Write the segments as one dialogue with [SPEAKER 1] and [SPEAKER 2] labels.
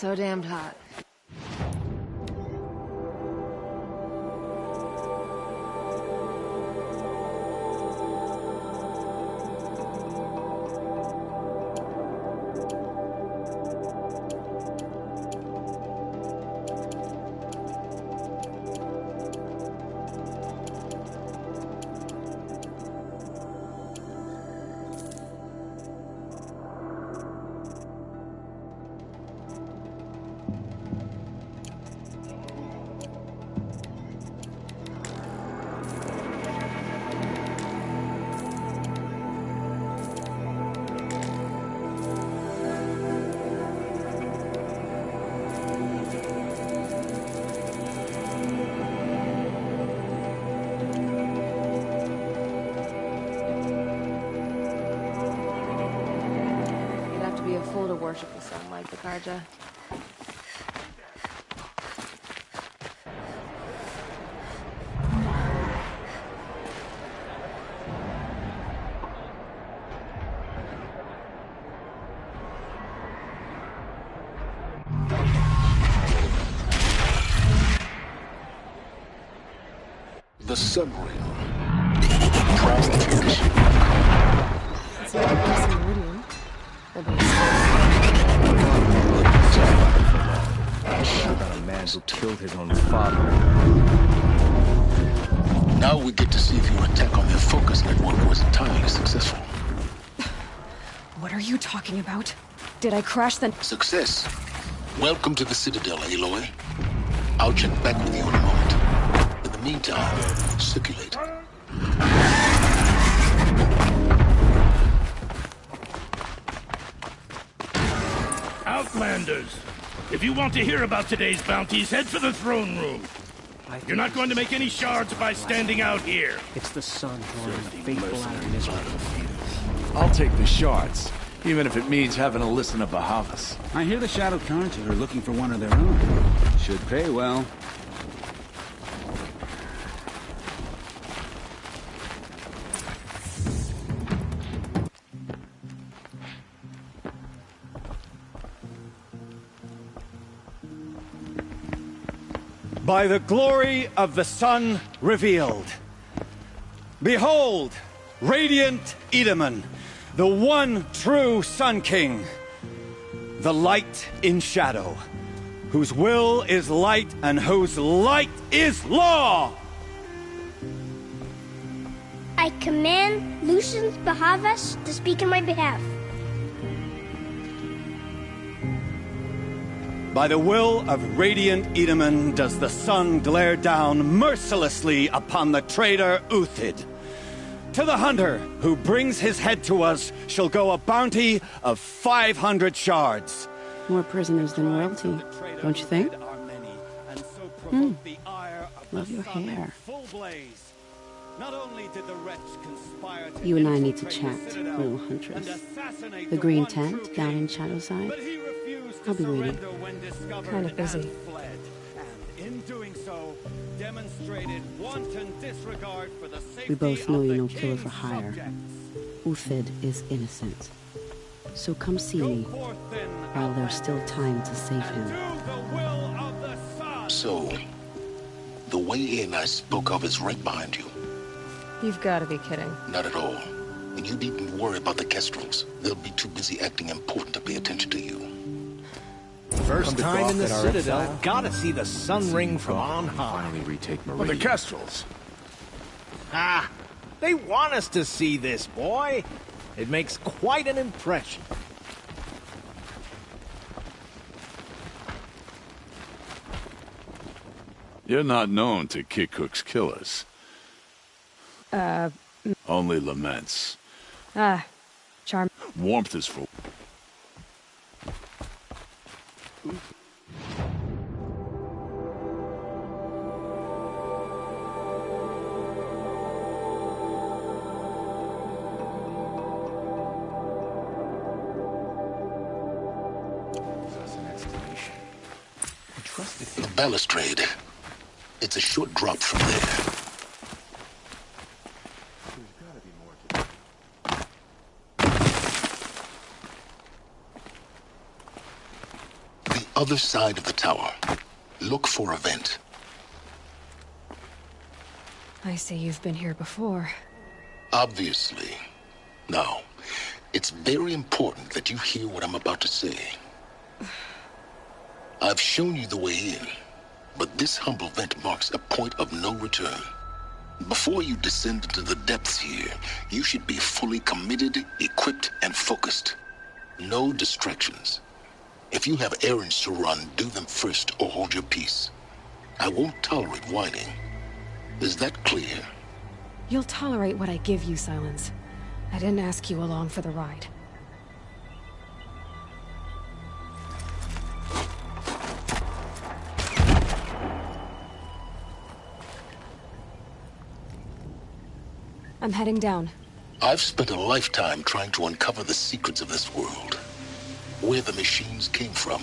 [SPEAKER 1] so damned hot. Fool to worship the sun like the Karja.
[SPEAKER 2] The submarine. Translocation.
[SPEAKER 1] It's not a meridian.
[SPEAKER 3] About a man who killed his own father.
[SPEAKER 2] Now we get to see if your attack on their focus network was entirely successful.
[SPEAKER 4] What are you talking about? Did I crash the...
[SPEAKER 2] Success. Welcome to the Citadel, Aloy. I'll check back with you in a moment. In the meantime, circulate.
[SPEAKER 5] Outlanders! If you want to hear about today's bounties, head for the throne room. You're not going to make any shards by standing out here.
[SPEAKER 3] It's the sun drawing the faithful out of misery.
[SPEAKER 6] I'll take the shards, even if it means having to listen to Bahavas.
[SPEAKER 7] I hear the Shadow Carja are looking for one of their own. Should pay well.
[SPEAKER 8] By the glory of the sun revealed. Behold, radiant Edaman, the one true Sun King, the light in shadow, whose will is light and whose light is law!
[SPEAKER 9] I command Lucius Bahavas to speak in my behalf.
[SPEAKER 8] By the will of radiant Edaman does the sun glare down mercilessly upon the traitor Uthid. To the hunter who brings his head to us shall go a bounty of 500 shards.
[SPEAKER 4] More prisoners than royalty, don't you think? Love your hair. You and I need to chat, little huntress. The green tent down in Shadowside. I'll be waiting.
[SPEAKER 1] Kind of busy.
[SPEAKER 4] We both know you're no killer for hire. Uthid is innocent. So come see me while there's still time to save him.
[SPEAKER 2] So, the way in I spoke of is right behind you.
[SPEAKER 1] You've got to be kidding.
[SPEAKER 2] Not at all. And you needn't worry about the Kestrels. They'll be too busy acting important to pay attention to you.
[SPEAKER 3] First time in the Citadel, gotta see the sun ring from on high.
[SPEAKER 6] Finally retake
[SPEAKER 5] Well,
[SPEAKER 6] Meridian.
[SPEAKER 5] the Kestrels.
[SPEAKER 3] Ah, they want us to see this, boy. It makes quite an impression.
[SPEAKER 6] You're not known to kick Cook's killers. Only laments.
[SPEAKER 1] Charm.
[SPEAKER 6] Warmth is for...
[SPEAKER 2] The balustrade. It's a short drop from there. The other side of the tower. Look for a vent.
[SPEAKER 1] I see you've been here before.
[SPEAKER 2] Obviously. Now, it's very important that you hear what I'm about to say. I've shown you the way in, but this humble vent marks a point of no return. Before you descend into the depths here, you should be fully committed, equipped, and focused. No distractions. If you have errands to run, do them first or hold your peace. I won't tolerate whining. Is that clear?
[SPEAKER 1] You'll tolerate what I give you, Silence. I didn't ask you along for the ride. I'm heading down.
[SPEAKER 2] I've spent a lifetime trying to uncover the secrets of this world. Where the machines came from.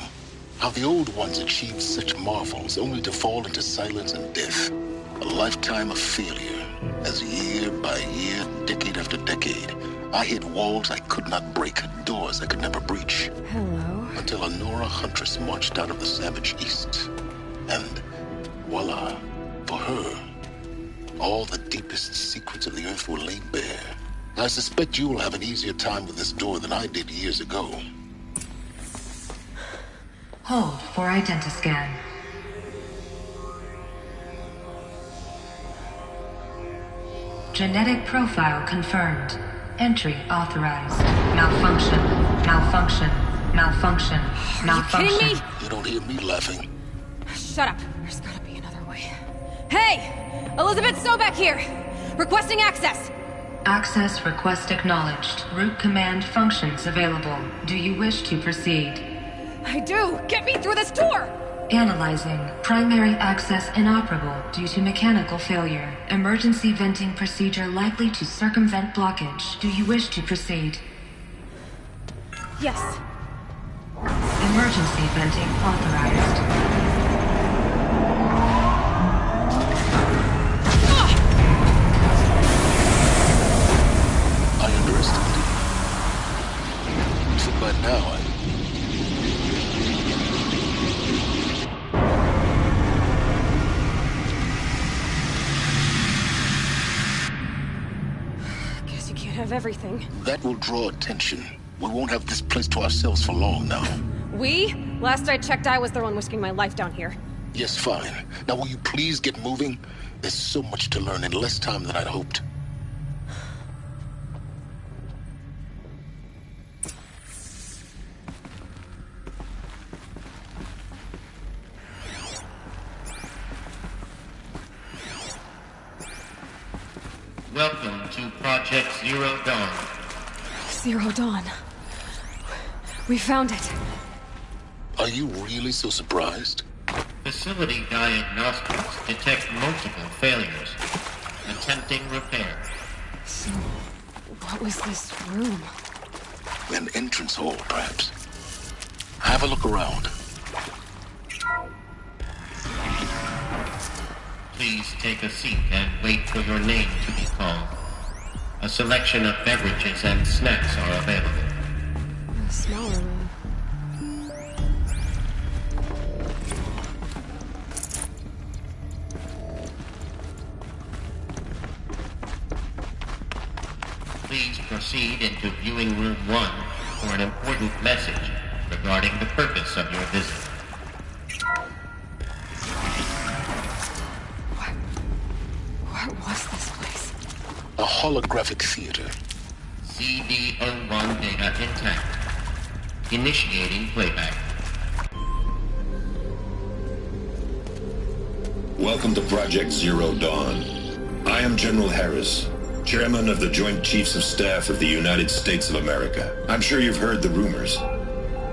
[SPEAKER 2] How the old ones achieved such marvels only to fall into silence and death. A lifetime of failure. As year by year, decade after decade, I hit walls I could not break, doors I could never breach.
[SPEAKER 1] Hello.
[SPEAKER 2] Until a Nora huntress marched out of the savage east. And voila, for her, all the deepest secrets of the Earth were laid bare. I suspect you will have an easier time with this door than I did years ago.
[SPEAKER 10] Hold for identiscan. Genetic profile confirmed. Entry authorized. Malfunction. Malfunction. Malfunction. Malfunction.
[SPEAKER 1] Are you kidding me?
[SPEAKER 2] You don't hear me laughing.
[SPEAKER 1] Shut up. There's gotta be another way. Hey! Elizabeth Sobek here! Requesting access!
[SPEAKER 10] Access request acknowledged. Root command functions available. Do you wish to proceed?
[SPEAKER 1] I do! Get me through this door!
[SPEAKER 10] Analyzing. Primary access inoperable due to mechanical failure. Emergency venting procedure likely to circumvent blockage. Do you wish to proceed?
[SPEAKER 1] Yes.
[SPEAKER 10] Emergency venting authorized.
[SPEAKER 2] I underestimated you. So by now,
[SPEAKER 1] Guess you can't have everything.
[SPEAKER 2] that will draw attention. We won't have this place to ourselves for long now.
[SPEAKER 1] We? Last I checked, I was the one risking my life down here.
[SPEAKER 2] Yes, fine. Now will you please get moving? There's so much to learn in less time than I'd hoped.
[SPEAKER 11] Welcome to Project Zero Dawn.
[SPEAKER 1] Zero Dawn. We found it.
[SPEAKER 2] Are you really so surprised?
[SPEAKER 11] Facility diagnostics detect multiple failures. Attempting repair.
[SPEAKER 1] So, what was this room?
[SPEAKER 2] An entrance hall, perhaps. Have a look around.
[SPEAKER 11] Please take a seat and wait for your name to be called. A selection of beverages and snacks are available.
[SPEAKER 1] A smaller room.
[SPEAKER 11] Please proceed into viewing room 1 for an important message regarding the purpose of your visit.
[SPEAKER 1] What was this place?
[SPEAKER 2] A holographic theater.
[SPEAKER 11] CD01 data intact. Initiating playback.
[SPEAKER 12] Welcome to Project Zero Dawn. I am General Harris, Chairman of the Joint Chiefs of Staff of the United States of America. I'm sure you've heard the rumors.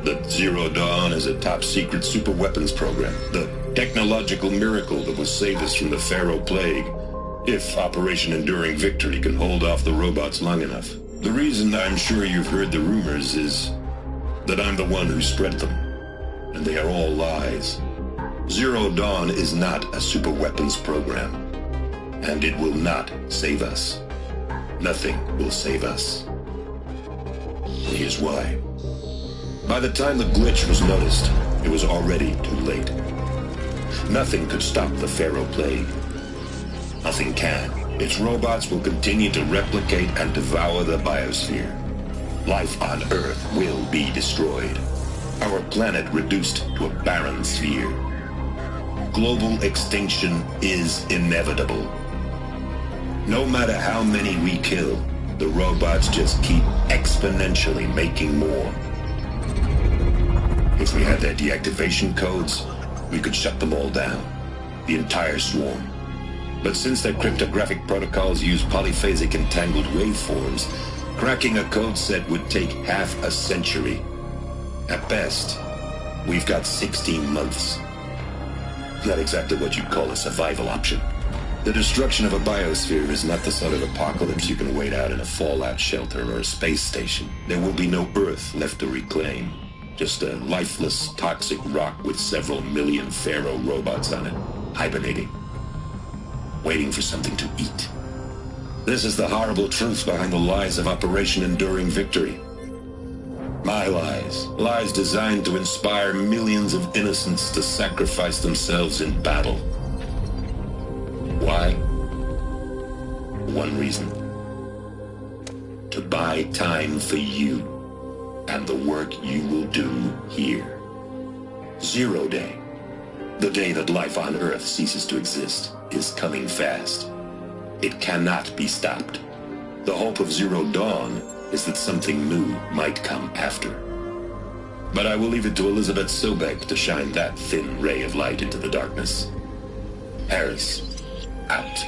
[SPEAKER 12] That Zero Dawn is a top-secret superweapons program. The technological miracle that will save us from the Pharaoh Plague, if Operation Enduring Victory can hold off the robots long enough. The reason I'm sure you've heard the rumors is that I'm the one who spread them. And they are all lies. Zero Dawn is not a superweapons program. And it will not save us. Nothing will save us. Here's why. By the time the glitch was noticed, it was already too late. Nothing could stop the Pharaoh Plague. Nothing can. Its robots will continue to replicate and devour the biosphere. Life on Earth will be destroyed. Our planet reduced to a barren sphere. Global extinction is inevitable. No matter how many we kill, the robots just keep exponentially making more. If we had their deactivation codes, we could shut them all down. The entire swarm. But since their cryptographic protocols use polyphasic entangled waveforms, cracking a code set would take half a century. At best, we've got 16 months. Not exactly what you'd call a survival option. The destruction of a biosphere is not the sort of apocalypse you can wait out in a fallout shelter or a space station. There will be no Earth left to reclaim. Just a lifeless, toxic rock with several million Pharaoh robots on it, hibernating, waiting for something to eat. This is the horrible truth behind the lies of Operation Enduring Victory. My lies. Lies designed to inspire millions of innocents to sacrifice themselves in battle. Why? One reason. To buy time for you and the work you will do here. 0 Day, the day that life on Earth ceases to exist, is coming fast. It cannot be stopped. The hope of Zero Dawn is that something new might come after. But I will leave it to Elizabeth Sobek to shine that thin ray of light into the darkness. Harris, out.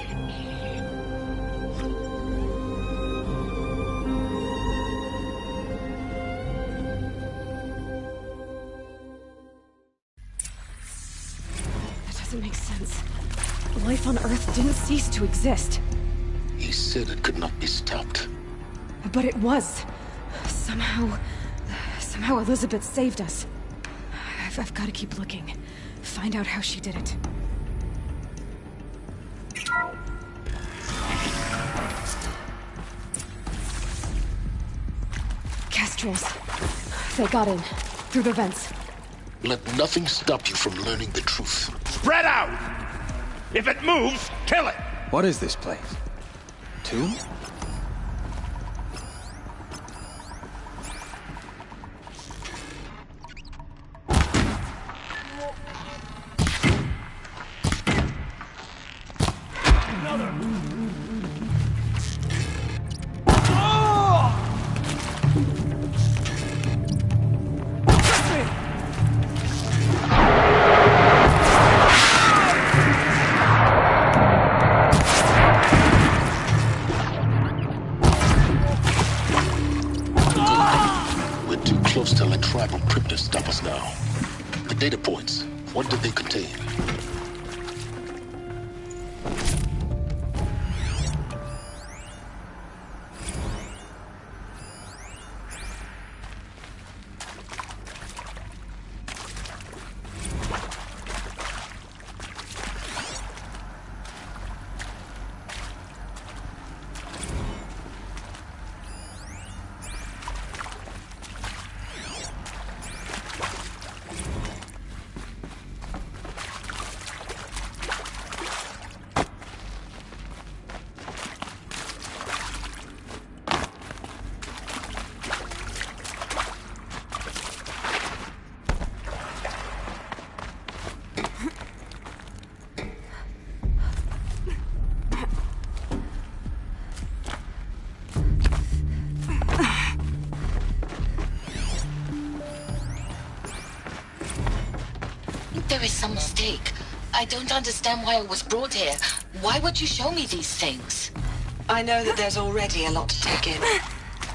[SPEAKER 1] That doesn't make sense. Life on Earth didn't cease to exist.
[SPEAKER 2] He said it could not be stopped.
[SPEAKER 1] But it was. Somehow Elizabeth saved us. I've got to keep looking. Find out how she did it. Kestrels. They got in. Through the vents.
[SPEAKER 2] Let nothing stop you from learning the truth.
[SPEAKER 5] Spread out! If it moves, kill it!
[SPEAKER 7] What is this place? Tomb?
[SPEAKER 2] Data points. What did they contain?
[SPEAKER 13] There is some mistake. I don't understand why I was brought here. Why would you show me these things?
[SPEAKER 14] I know that there's already a lot to take in.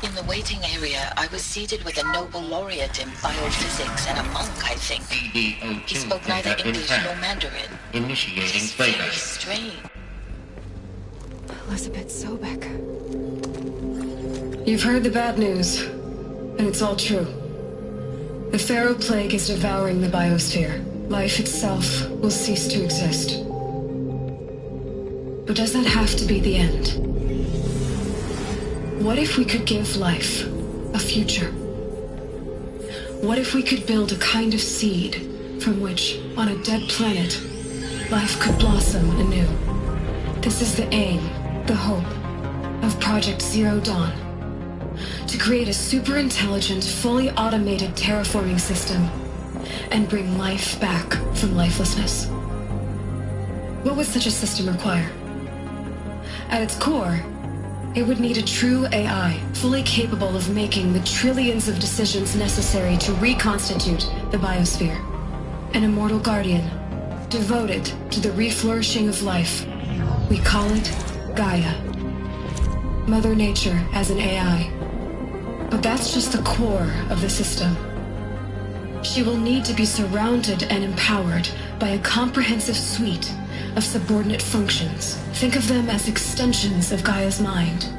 [SPEAKER 13] In the waiting area, I was seated with a Nobel laureate in biophysics and a monk, I think. He spoke neither English nor Mandarin.
[SPEAKER 11] Initiating
[SPEAKER 13] Very
[SPEAKER 11] playback.
[SPEAKER 13] strange.
[SPEAKER 1] Elizabeth Sobek.
[SPEAKER 10] You've heard the bad news, and it's all true. The Pharaoh Plague is devouring the biosphere. Life itself will cease to exist. But does that have to be the end? What if we could give life a future? What if we could build a kind of seed from which, on a dead planet, life could blossom anew? This is the aim, the hope, of Project Zero Dawn. To create a super-intelligent, fully automated terraforming system and bring life back from lifelessness. What would such a system require? At its core, it would need a true AI, fully capable of making the trillions of decisions necessary to reconstitute the biosphere. An immortal guardian, devoted to the reflourishing of life. We call it Gaia. Mother Nature as an AI. But that's just the core of the system. She will need to be surrounded and empowered by a comprehensive suite of subordinate functions. Think of them as extensions of Gaia's mind,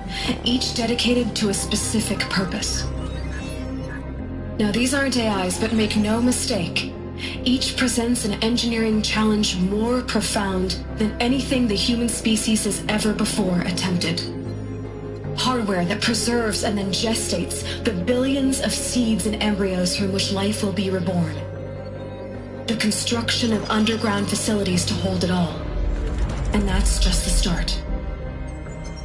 [SPEAKER 10] each dedicated to a specific purpose. Now, these aren't AIs, but make no mistake, each presents an engineering challenge more profound than anything the human species has ever before attempted. Hardware that preserves and then gestates the billions of seeds and embryos from which life will be reborn. The construction of underground facilities to hold it all. And that's just the start.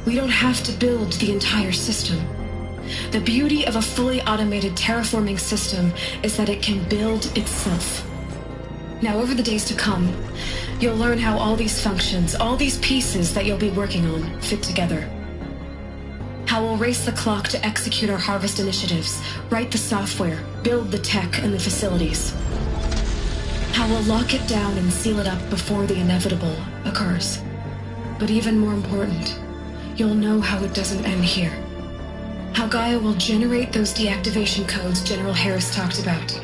[SPEAKER 10] We don't have to build the entire system. The beauty of a fully automated terraforming system is that it can build itself. Now, over the days to come, you'll learn how all these functions, all these pieces that you'll be working on, fit together. How we'll race the clock to execute our harvest initiatives, write the software, build the tech and the facilities. How we'll lock it down and seal it up before the inevitable occurs. But even more important, you'll know how it doesn't end here. How Gaia will generate those deactivation codes General Harris talked about,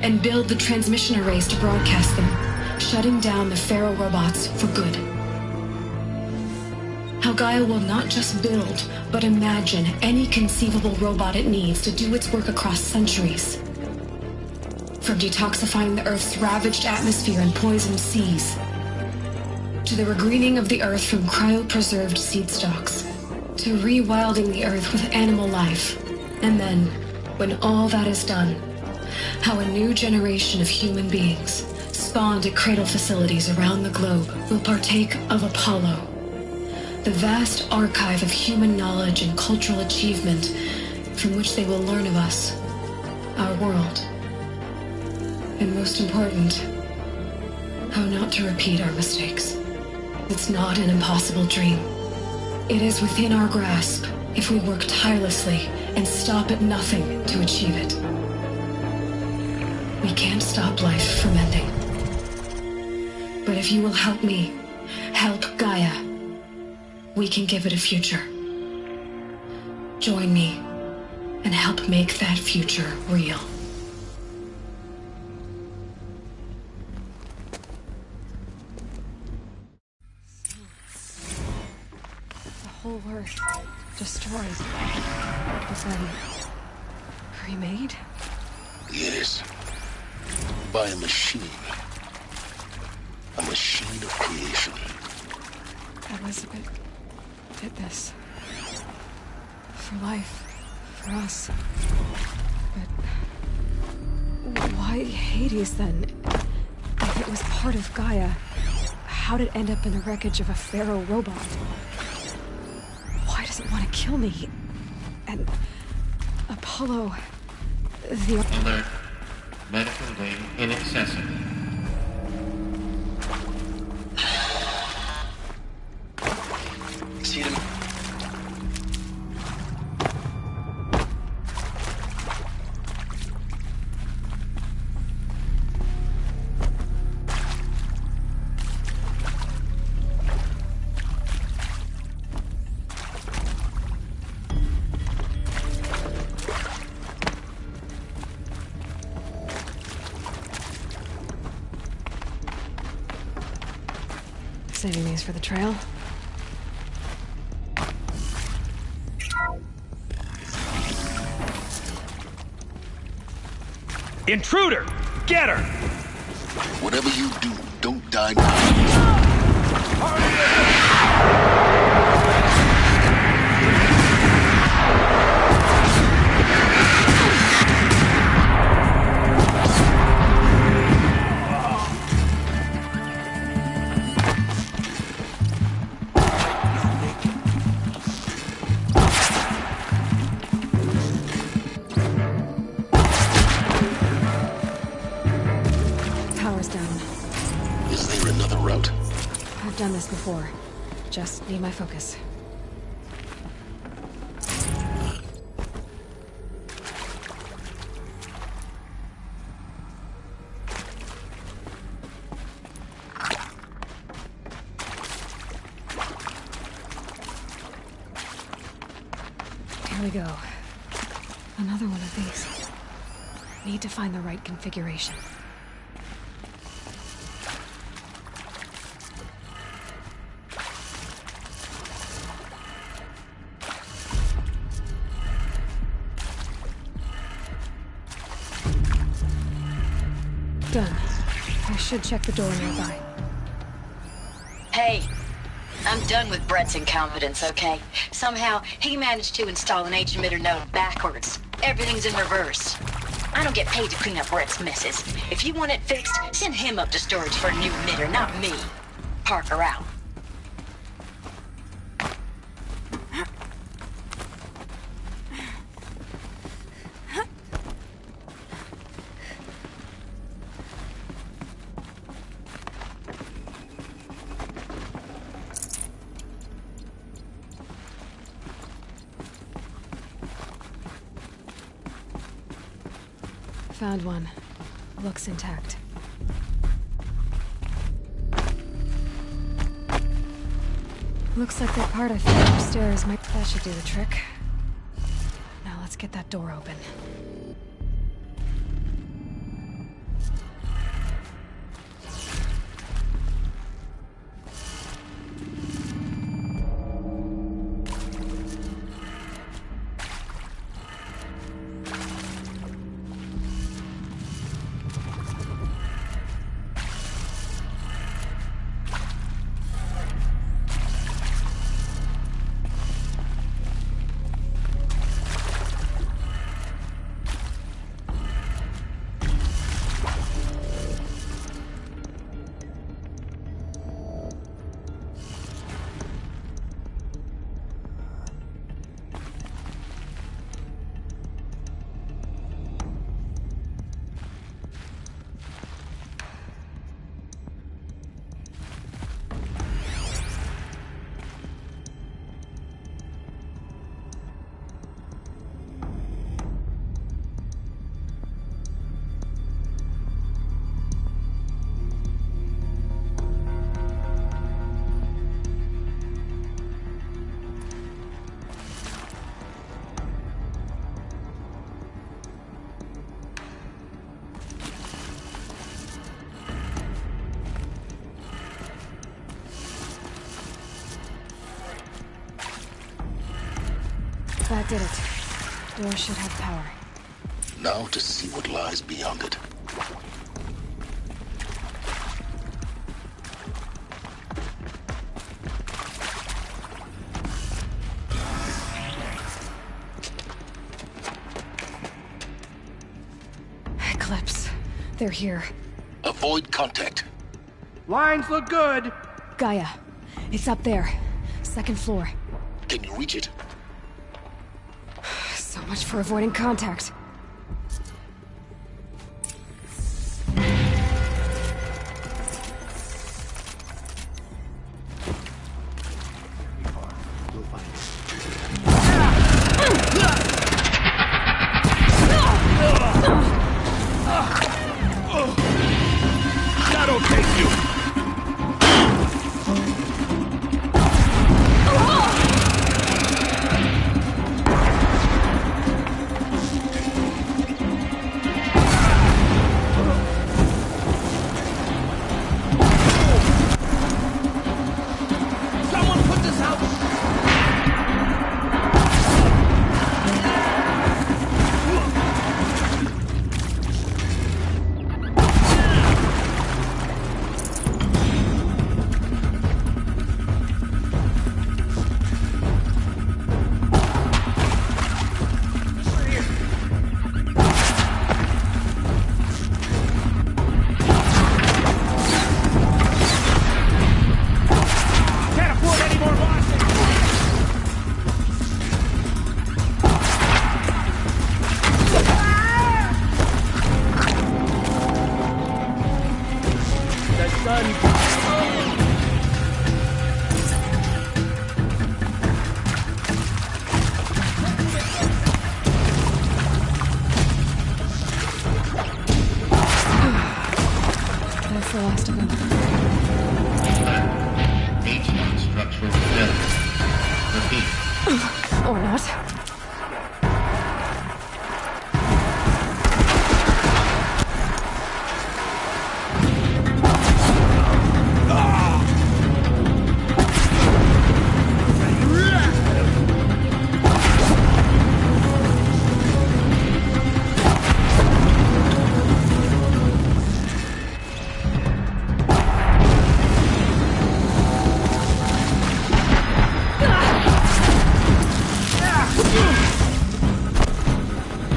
[SPEAKER 10] and build the transmission arrays to broadcast them, shutting down the Pharaoh robots for good. How Gaia will not just build, but imagine any conceivable robot it needs to do its work across centuries. From detoxifying the Earth's ravaged atmosphere and poisoned seas, to the regreening of the Earth from cryopreserved seed stalks, to rewilding the Earth with animal life. And then, when all that is done, how a new generation of human beings, spawned at cradle facilities around the globe, will partake of Apollo, the vast archive of human knowledge and cultural achievement from which they will learn of us, our world. And most important, how not to repeat our mistakes. It's not an impossible dream. It is within our grasp if we work tirelessly and stop at nothing to achieve it. We can't stop life from ending. But if you will help me, help Gaia, we can give it a future. Join me and help make that future real.
[SPEAKER 1] The whole Earth destroyed, but then remade?
[SPEAKER 2] Yes. By a machine. A machine of creation.
[SPEAKER 1] Elizabeth did this. For life. For us. But why Hades then? If it was part of Gaia, how did it end up in the wreckage of a Pharaoh robot? Why does it want to kill me? And Apollo...
[SPEAKER 11] Alert. Medical wing inaccessible.
[SPEAKER 2] See them?
[SPEAKER 1] Saving these for the trail.
[SPEAKER 15] Intruder! Get her!
[SPEAKER 2] Whatever you do, don't die now.
[SPEAKER 1] power's down.
[SPEAKER 2] Is there another route?
[SPEAKER 1] I've done this before. Just need my focus. Here we go. Another one of these. Need to find the right configuration. Done. I should check the door nearby.
[SPEAKER 13] Hey, I'm done with Brett's incompetence, okay? Somehow, he managed to install an H-emitter node backwards. Everything's in reverse. I don't get paid to clean up Brett's messes. If you want it fixed, send him up to storage for a new emitter, not me. Parker out.
[SPEAKER 1] Found one. Looks intact. Looks like that part I found upstairs might... That should do the trick. Now let's get that door open. That did it. Door should have power.
[SPEAKER 2] Now to see what lies beyond it.
[SPEAKER 1] Eclipse. They're here.
[SPEAKER 2] Avoid contact.
[SPEAKER 15] Lines look good.
[SPEAKER 1] Gaia. It's up there. Second floor.
[SPEAKER 2] Can you reach it?
[SPEAKER 1] So much for avoiding contact.
[SPEAKER 5] That'll take you.
[SPEAKER 15] son.
[SPEAKER 1] That's the last of them.
[SPEAKER 11] H structural failure. Repeat.
[SPEAKER 1] Or not.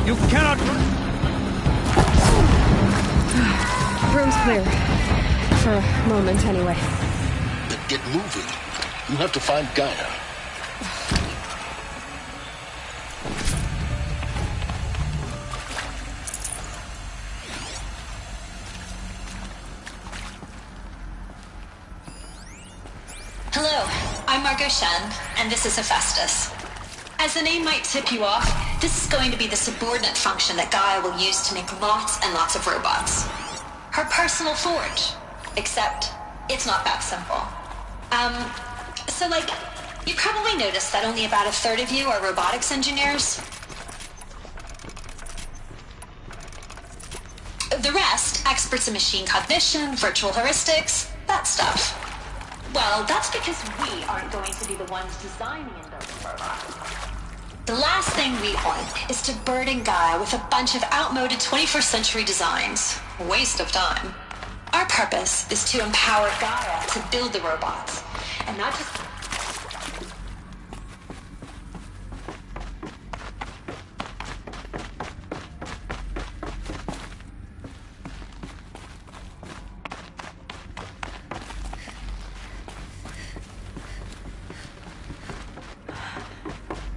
[SPEAKER 15] You cannot...
[SPEAKER 1] Room's clear. For a moment, anyway.
[SPEAKER 2] Then get moving. You have to find Gaia.
[SPEAKER 13] Hello, I'm Margot Shen, and this is Hephaestus. As the name might tip you off, this is going to be the subordinate function that Gaia will use to make lots and lots of robots. Her personal forge. Except, it's not that simple. So you probably noticed that only about a third of you are robotics engineers. The rest, experts in machine cognition, virtual heuristics, that stuff. Well, that's because we aren't going to be the ones designing and building robots. The last thing we want is to burden Gaia with a bunch of outmoded 21st century designs. Waste of time. Our purpose is to empower Gaia to build the robots, and not just...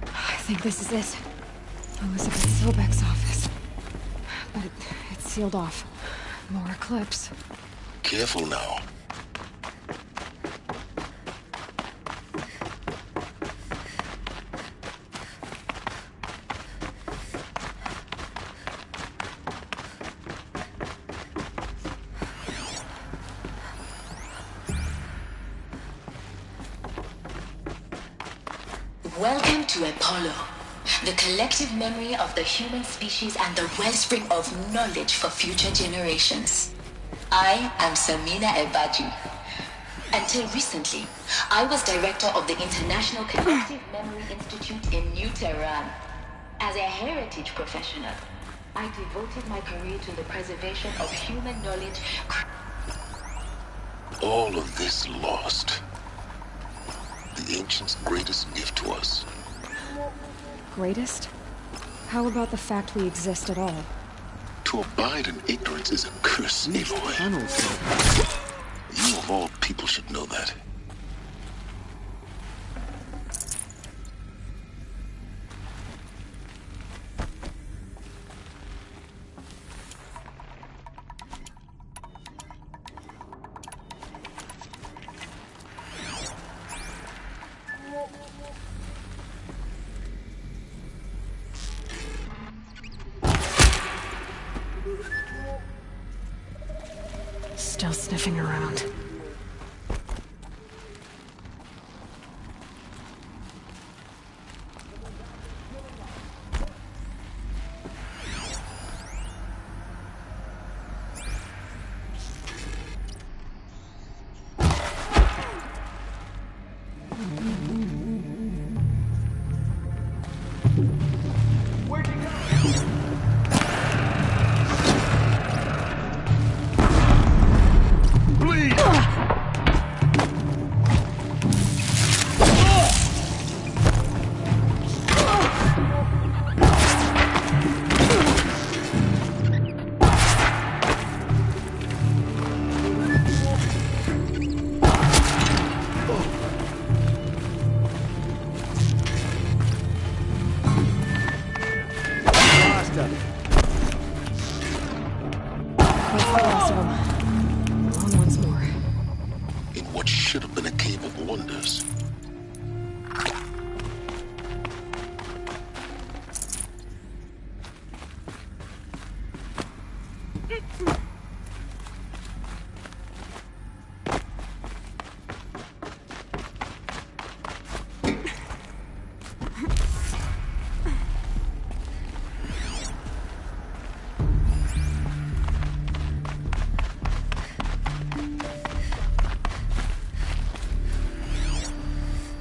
[SPEAKER 1] I think this is it. Elizabeth Silbeck's office. But it's sealed off. More eclipse.
[SPEAKER 2] Careful now.
[SPEAKER 13] Welcome to Apollo, the collective memory of the human species and the wellspring of knowledge for future generations. I am Samina Ebaji. Until recently, I was director of the International Collective Memory Institute in New Tehran. As a heritage professional, I devoted my career to the preservation of human knowledge.
[SPEAKER 2] All of this lost. The ancients' greatest gift to us.
[SPEAKER 1] Greatest? How about the fact we exist at all?
[SPEAKER 2] To abide in ignorance is a curse, Aloy. You of all people should know that.
[SPEAKER 1] Still sniffing around. That's the last of them. On once more.
[SPEAKER 2] what should have been a cave of wonders.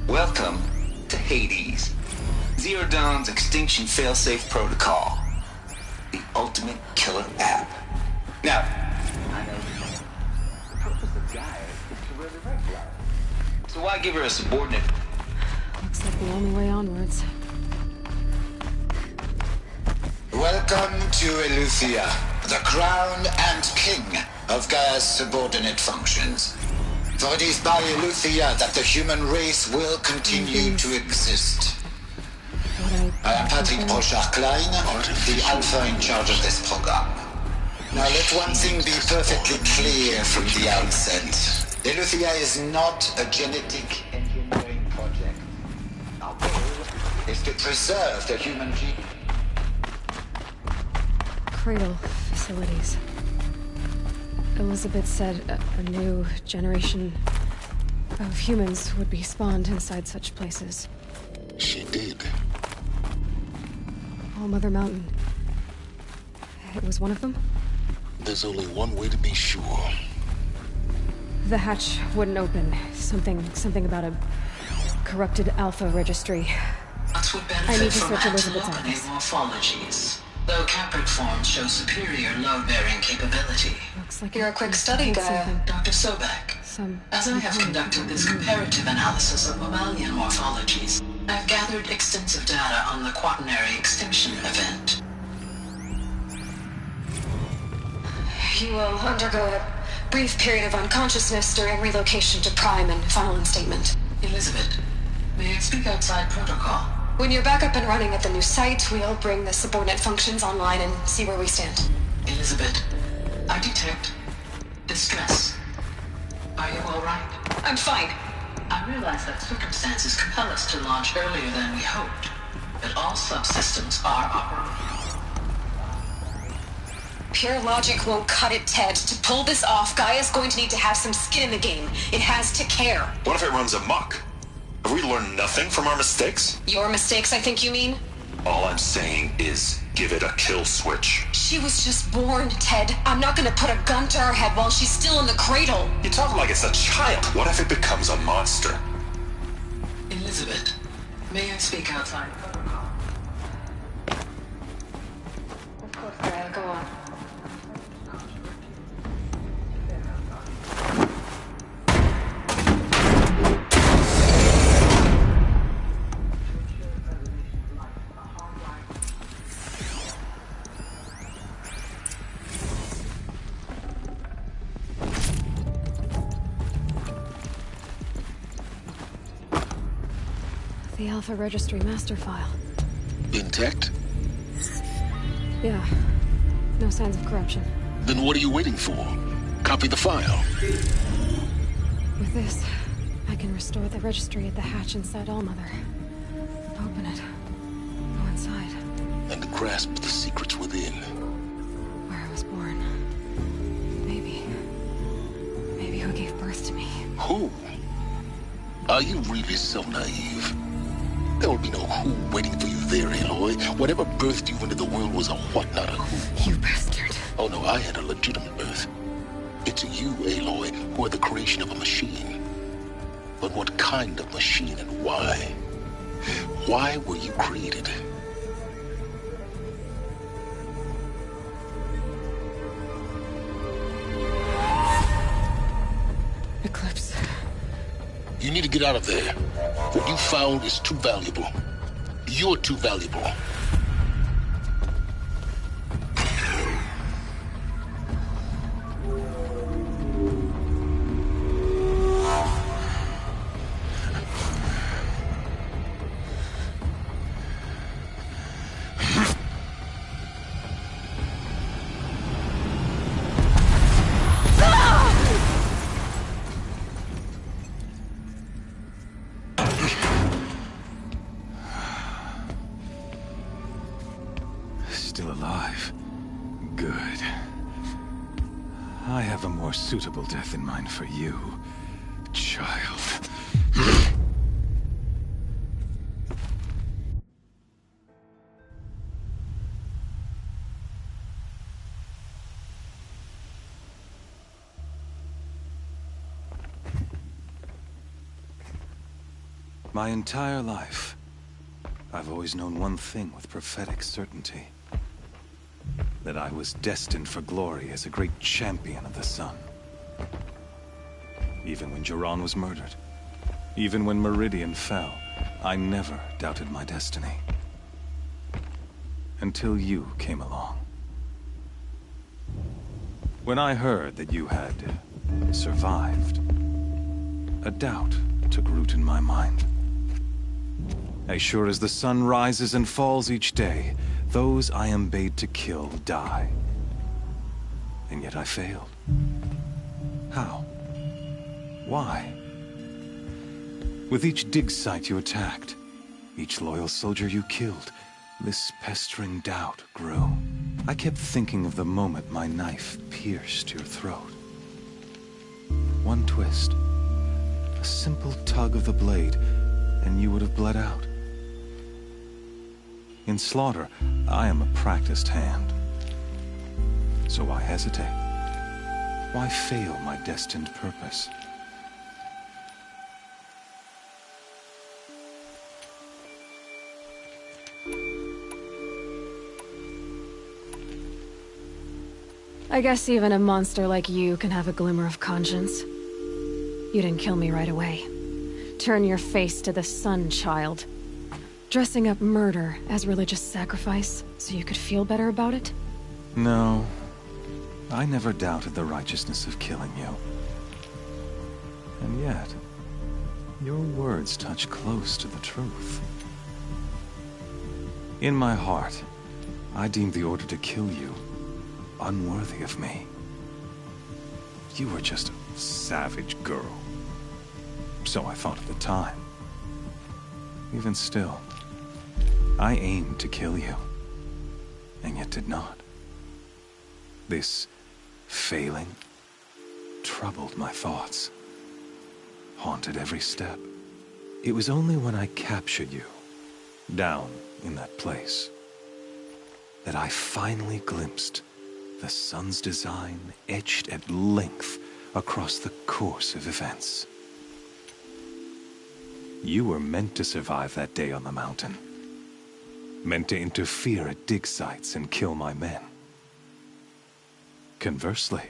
[SPEAKER 16] Welcome to Hades, Zero Dawn's extinction failsafe protocol, the ultimate killer app. Now, I know the purpose of Gaia is to resurrect life. So why give her a subordinate?
[SPEAKER 1] Looks like the only way onwards.
[SPEAKER 17] Welcome to Eleuthia, the crown and king of Gaia's subordinate functions. For it is by Eleuthia that the human race will continue to exist. I am Patrick Brochard-Klein, the Alpha in charge of this program. Now let one thing be perfectly clear from the outset. Eleuthia is not a genetic engineering project. Our goal is to preserve the human gene.
[SPEAKER 1] Cradle facilities. Elizabeth said a new generation of humans would be spawned inside such places.
[SPEAKER 2] She did.
[SPEAKER 1] All Mother Mountain. It was one of them?
[SPEAKER 2] There's only one way to be sure.
[SPEAKER 1] The hatch wouldn't open. Something about a corrupted Alpha registry.
[SPEAKER 14] That would
[SPEAKER 1] I need
[SPEAKER 14] benefit
[SPEAKER 1] to
[SPEAKER 14] from
[SPEAKER 1] search Elizabeth's
[SPEAKER 14] antilope
[SPEAKER 1] office.
[SPEAKER 14] morphologies, though caprid forms show superior load-bearing capability.
[SPEAKER 1] Looks like
[SPEAKER 14] You're a quick study, Gaia, Dr. Sobek. As I have
[SPEAKER 1] component.
[SPEAKER 14] conducted this comparative analysis of mammalian morphologies, I've gathered extensive data on the quaternary extinction event.
[SPEAKER 10] You will undergo a brief period of unconsciousness during relocation to Prime and final instatement.
[SPEAKER 14] Elizabeth, may I speak outside protocol?
[SPEAKER 10] When you're back up and running at the new site, we'll bring the subordinate functions online and see where we stand.
[SPEAKER 14] Elizabeth, I detect distress. Are you all right?
[SPEAKER 10] I'm fine.
[SPEAKER 14] I realize that circumstances compel us to launch earlier than we hoped, but all subsystems are operational.
[SPEAKER 10] Pure logic won't cut it, Ted. To pull this off, Gaia's going to need to have some skin in the game. It has to care.
[SPEAKER 12] What if it runs amok? Have we learned nothing from our mistakes?
[SPEAKER 10] Your mistakes, I think you mean?
[SPEAKER 12] All I'm saying is give it a kill switch.
[SPEAKER 10] She was just born, Ted. I'm not gonna put a gun to her head while she's still in the cradle.
[SPEAKER 12] You talk like it's a child. What if it becomes a monster?
[SPEAKER 14] Elizabeth, may I speak outside protocol?
[SPEAKER 10] Of course, Gaia, go on.
[SPEAKER 1] The Alpha Registry master file.
[SPEAKER 2] Intact?
[SPEAKER 1] Yeah. No signs of corruption.
[SPEAKER 2] Then what are you waiting for? Copy the file.
[SPEAKER 1] With this, I can restore the registry at the hatch inside Allmother. Open it. Go inside.
[SPEAKER 2] And grasp the secrets within.
[SPEAKER 1] Where I was born. Maybe who gave birth to me.
[SPEAKER 2] Who? Are you really so naive? There will be no who waiting for you there, Aloy. Whatever birthed you into the world was a what, not a who.
[SPEAKER 1] You bastard.
[SPEAKER 2] Oh no, I had a legitimate birth. It's you, Aloy, who are the creation of a machine. But what kind of machine and why? Why were you created?
[SPEAKER 1] Eclipse.
[SPEAKER 2] You need to get out of there. What you found is too valuable. You're too valuable.
[SPEAKER 18] have a more suitable death in mind for you, child. My entire life, I've always known one thing with prophetic certainty. That I was destined for glory as a great champion of the sun. Even when Jiran was murdered, even when Meridian fell, I never doubted my destiny. Until you came along. When I heard that you had survived, a doubt took root in my mind. As sure as the sun rises and falls each day, those I am bade to kill die. And yet I failed. How? Why? With each dig site you attacked, each loyal soldier you killed, this pestering doubt grew. I kept thinking of the moment my knife pierced your throat. One twist, a simple tug of the blade, and you would have bled out. In slaughter, I am a practiced hand. So why hesitate? Why fail my destined purpose?
[SPEAKER 1] I guess even a monster like you can have a glimmer of conscience. You didn't kill me right away. Turn your face to the sun, child. Dressing up murder as religious sacrifice so you could feel better about it?
[SPEAKER 18] No. I never doubted the righteousness of killing you. And yet, your words touch close to the truth. In my heart, I deemed the order to kill you unworthy of me. You were just a savage girl. So I thought at the time. Even still, I aimed to kill you, and yet did not. This failing troubled my thoughts, haunted every step. It was only when I captured you, down in that place, that I finally glimpsed the sun's design etched at length across the course of events. You were meant to survive that day on the mountain. Meant to interfere at dig sites and kill my men. Conversely,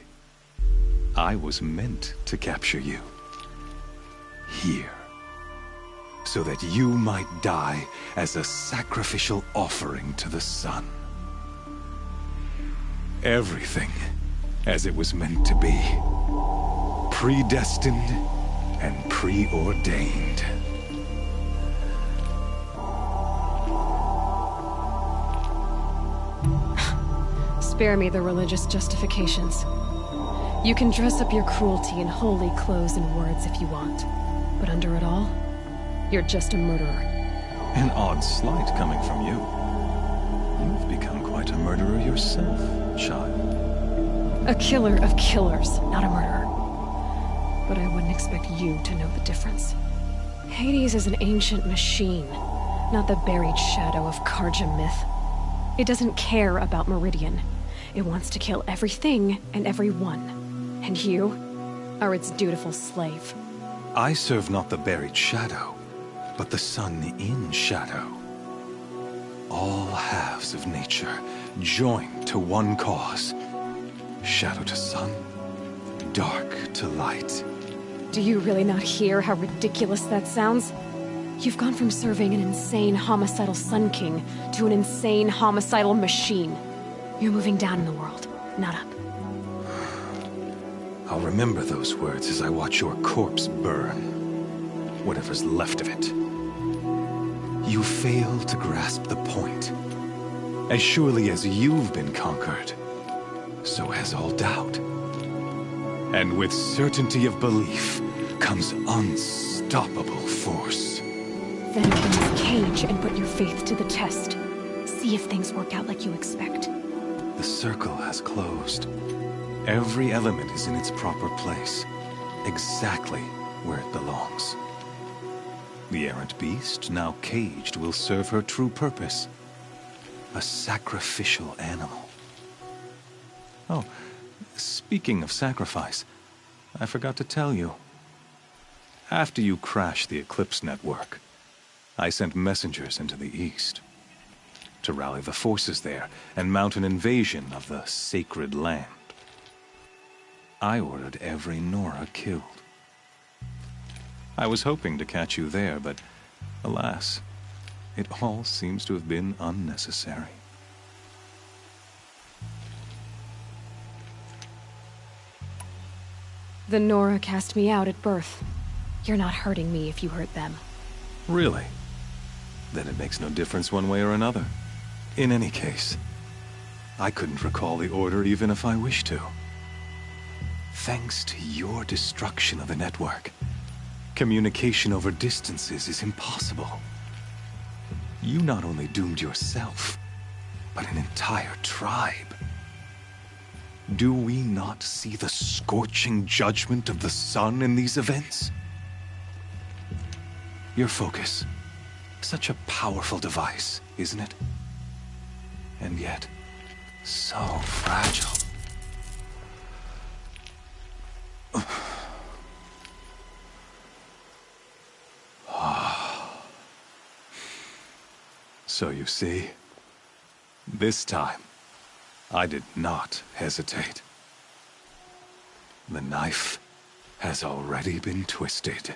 [SPEAKER 18] I was meant to capture you. Here. So that you might die as a sacrificial offering to the sun. Everything as it was meant to be. Predestined and preordained.
[SPEAKER 1] Spare me the religious justifications. You can dress up your cruelty in holy clothes and words if you want. But under it all, you're just a murderer.
[SPEAKER 18] An odd slight coming from you. You've become quite a murderer yourself, child.
[SPEAKER 1] A killer of killers, not a murderer. But I wouldn't expect you to know the difference. Hades is an ancient machine, not the buried shadow of Karja myth. It doesn't care about Meridian. It wants to kill everything and everyone. And you are its dutiful slave.
[SPEAKER 18] I serve not the buried shadow, but the sun in shadow. All halves of nature joined to one cause. Shadow to sun, dark to light.
[SPEAKER 1] Do you really not hear how ridiculous that sounds? You've gone from serving an insane homicidal Sun King to an insane homicidal machine. You're moving down in the world, not up.
[SPEAKER 18] I'll remember those words as I watch your corpse burn. Whatever's left of it. You fail to grasp the point. As surely as you've been conquered, so has all doubt. And with certainty of belief comes unstoppable force.
[SPEAKER 1] Then open this cage and put your faith to the test. See if things work out like you expect.
[SPEAKER 18] The circle has closed. Every element is in its proper place, exactly where it belongs. The errant beast, now caged, will serve her true purpose. A sacrificial animal. Oh, speaking of sacrifice, I forgot to tell you. After you crashed the Eclipse network, I sent messengers into the east to rally the forces there and mount an invasion of the sacred land. I ordered every Nora killed. I was hoping to catch you there, but alas, it all seems to have been unnecessary.
[SPEAKER 1] The Nora cast me out at birth. You're not hurting me if you hurt them.
[SPEAKER 18] Really? Then it makes no difference one way or another. In any case, I couldn't recall the order even if I wished to. Thanks to your destruction of the network, communication over distances is impossible. You not only doomed yourself, but an entire tribe. Do we not see the scorching judgment of the sun in these events? Your focus, such a powerful device, isn't it? And yet, so fragile. So you see, this time, I did not hesitate. The knife has already been twisted.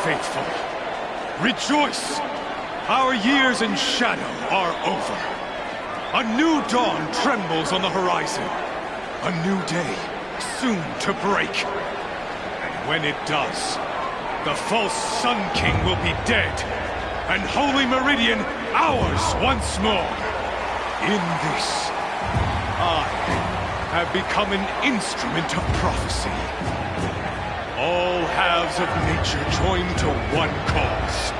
[SPEAKER 19] Faithful, rejoice! Our years in shadow are over. A new dawn trembles on the horizon. A new day soon to break. And when it does, the false Sun King will be dead, and Holy Meridian ours once more. In this, I have become an instrument of prophecy. All halves of nature join to one cause.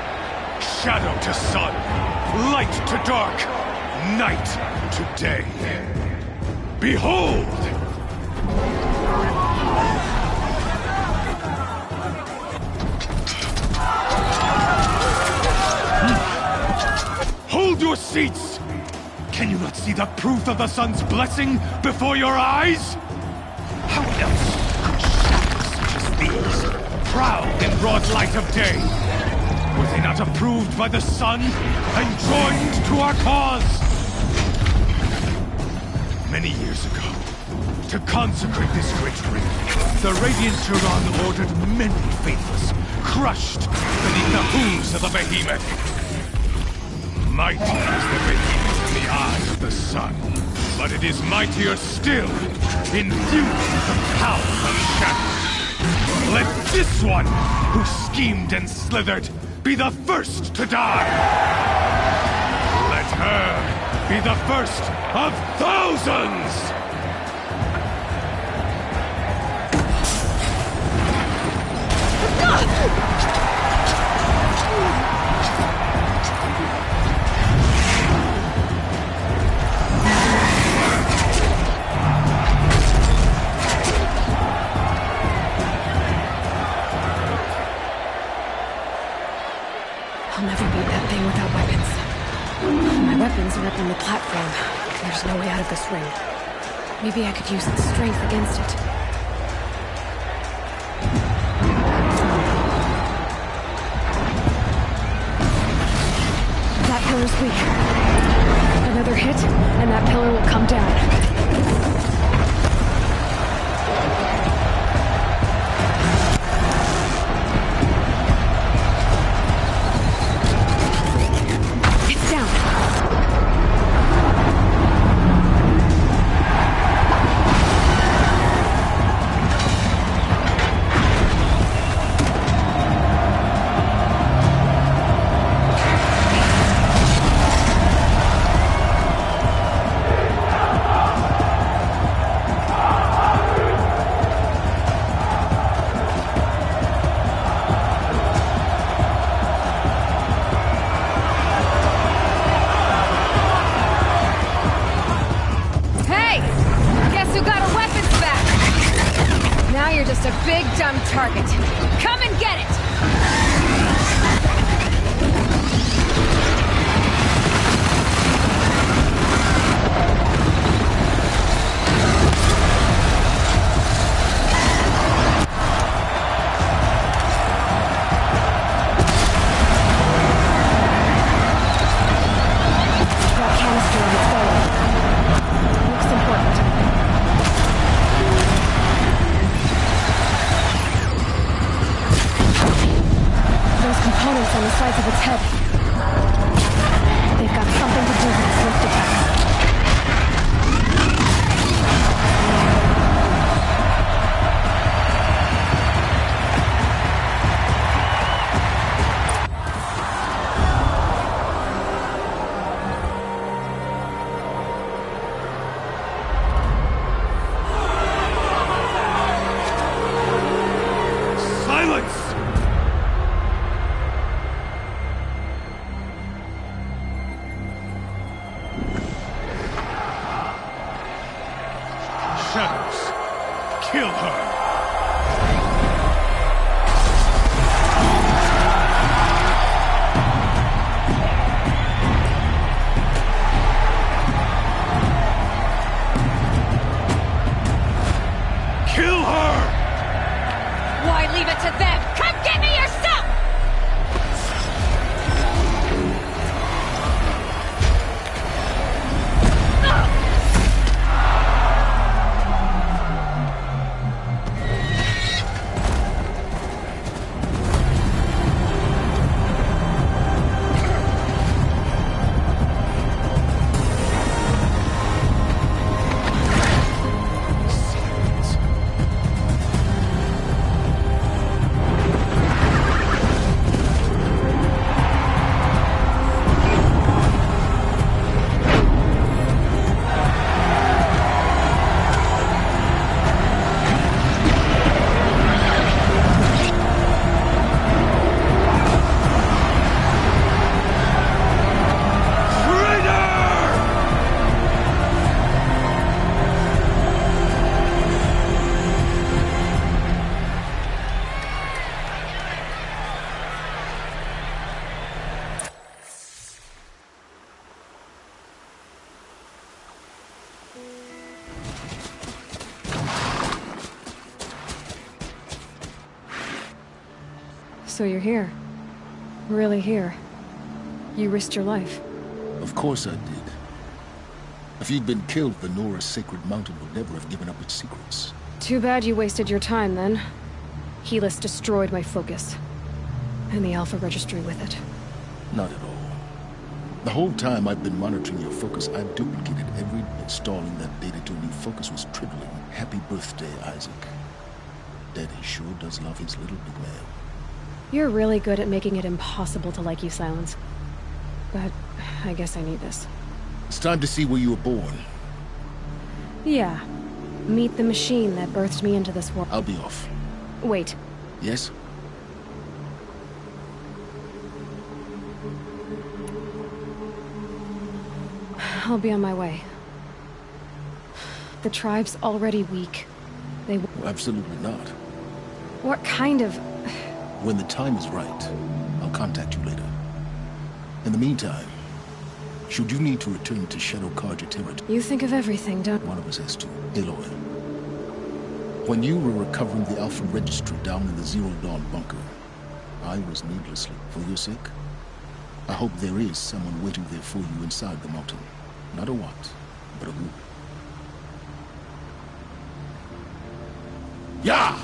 [SPEAKER 19] Shadow to sun, light to dark, night to day. Behold! Hold your seats! Can you not see the proof of the sun's blessing before your eyes? How else proud in broad light of day? Were they not approved by the sun and joined to our cause? Many years ago, to consecrate this great ring, the Radiant Turan ordered many faithless, crushed beneath the hooves of the behemoth. Mighty is the behemoth in the eyes of the sun, but it is mightier still, infused with the power of shadow. Let this one, who schemed and slithered, be the first to die! Let her be the first of thousands!
[SPEAKER 1] I'll never beat that thing without weapons. My weapons are up on the platform. There's no way out of this ring. Maybe I could use its strength against it. That pillar's weak. Another hit, and that pillar will come down. target. Come and get it! That canister on its belly. Looks important. Those components on the sides of its head. They've got something to do with its lift attacks.
[SPEAKER 5] Kill her! Kill her!
[SPEAKER 1] Why leave it to them? Come get me yourself! So you're here. Really here. You risked your life.
[SPEAKER 2] Of course I did. If you'd been killed, the Nora's sacred mountain would never have given up its secrets.
[SPEAKER 1] Too bad you wasted your time, then. Helis destroyed my focus. And the Alpha Registry with it.
[SPEAKER 2] Not at all. The whole time I've been monitoring your focus, I've duplicated every installing that data to a new focus was trivial. Happy birthday, Isaac. Daddy sure does love his little big man.
[SPEAKER 1] You're really good at making it impossible to like you, Silence. But I guess I need this.
[SPEAKER 2] It's time to see where you were born.
[SPEAKER 1] Yeah. Meet the machine that birthed me into this world.
[SPEAKER 2] I'll be off.
[SPEAKER 1] Wait.
[SPEAKER 2] Yes?
[SPEAKER 1] I'll be on my way. The tribe's already weak. They...
[SPEAKER 2] Absolutely not.
[SPEAKER 1] What kind of...
[SPEAKER 2] When the time is right, I'll contact you later. In the meantime, should you need to return to Shadow Carja territory...
[SPEAKER 1] You think of everything, don't...
[SPEAKER 2] One of us has to. Aloy. When you were recovering the Alpha Registry down in the Zero Dawn bunker, I was needlessly, for your sake. I hope there is someone waiting there for you inside the mountain. Not a what, but a who. Yeah!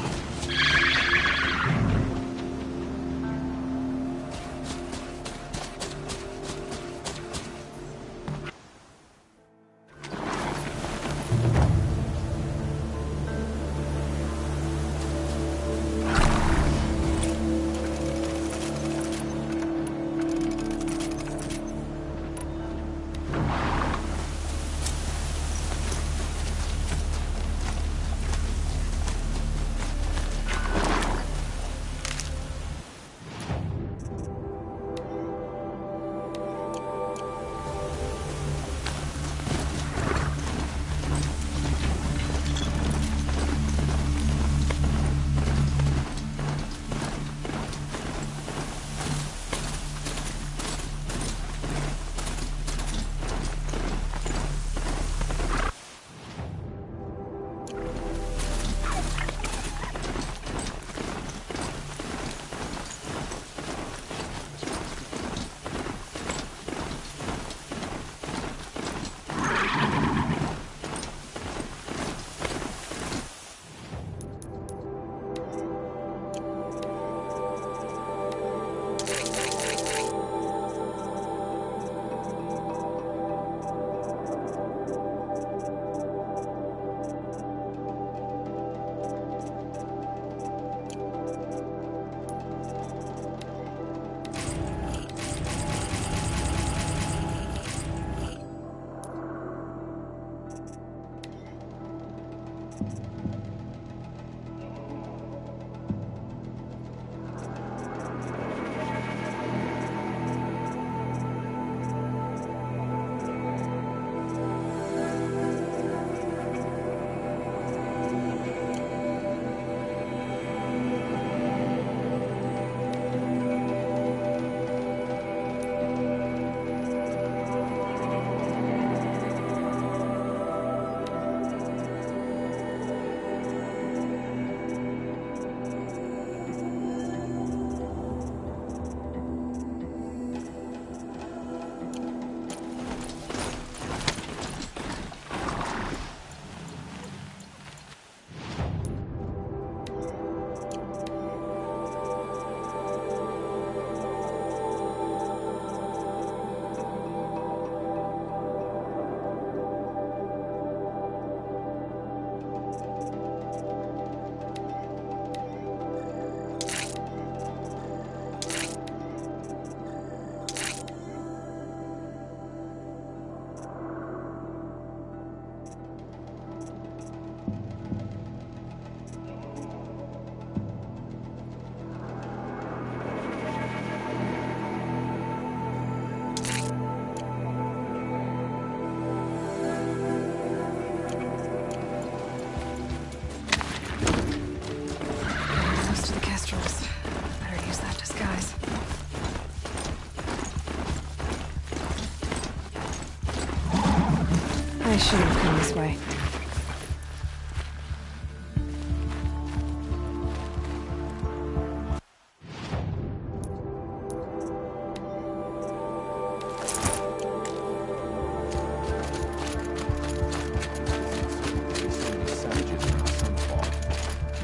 [SPEAKER 1] shouldn't have come this way.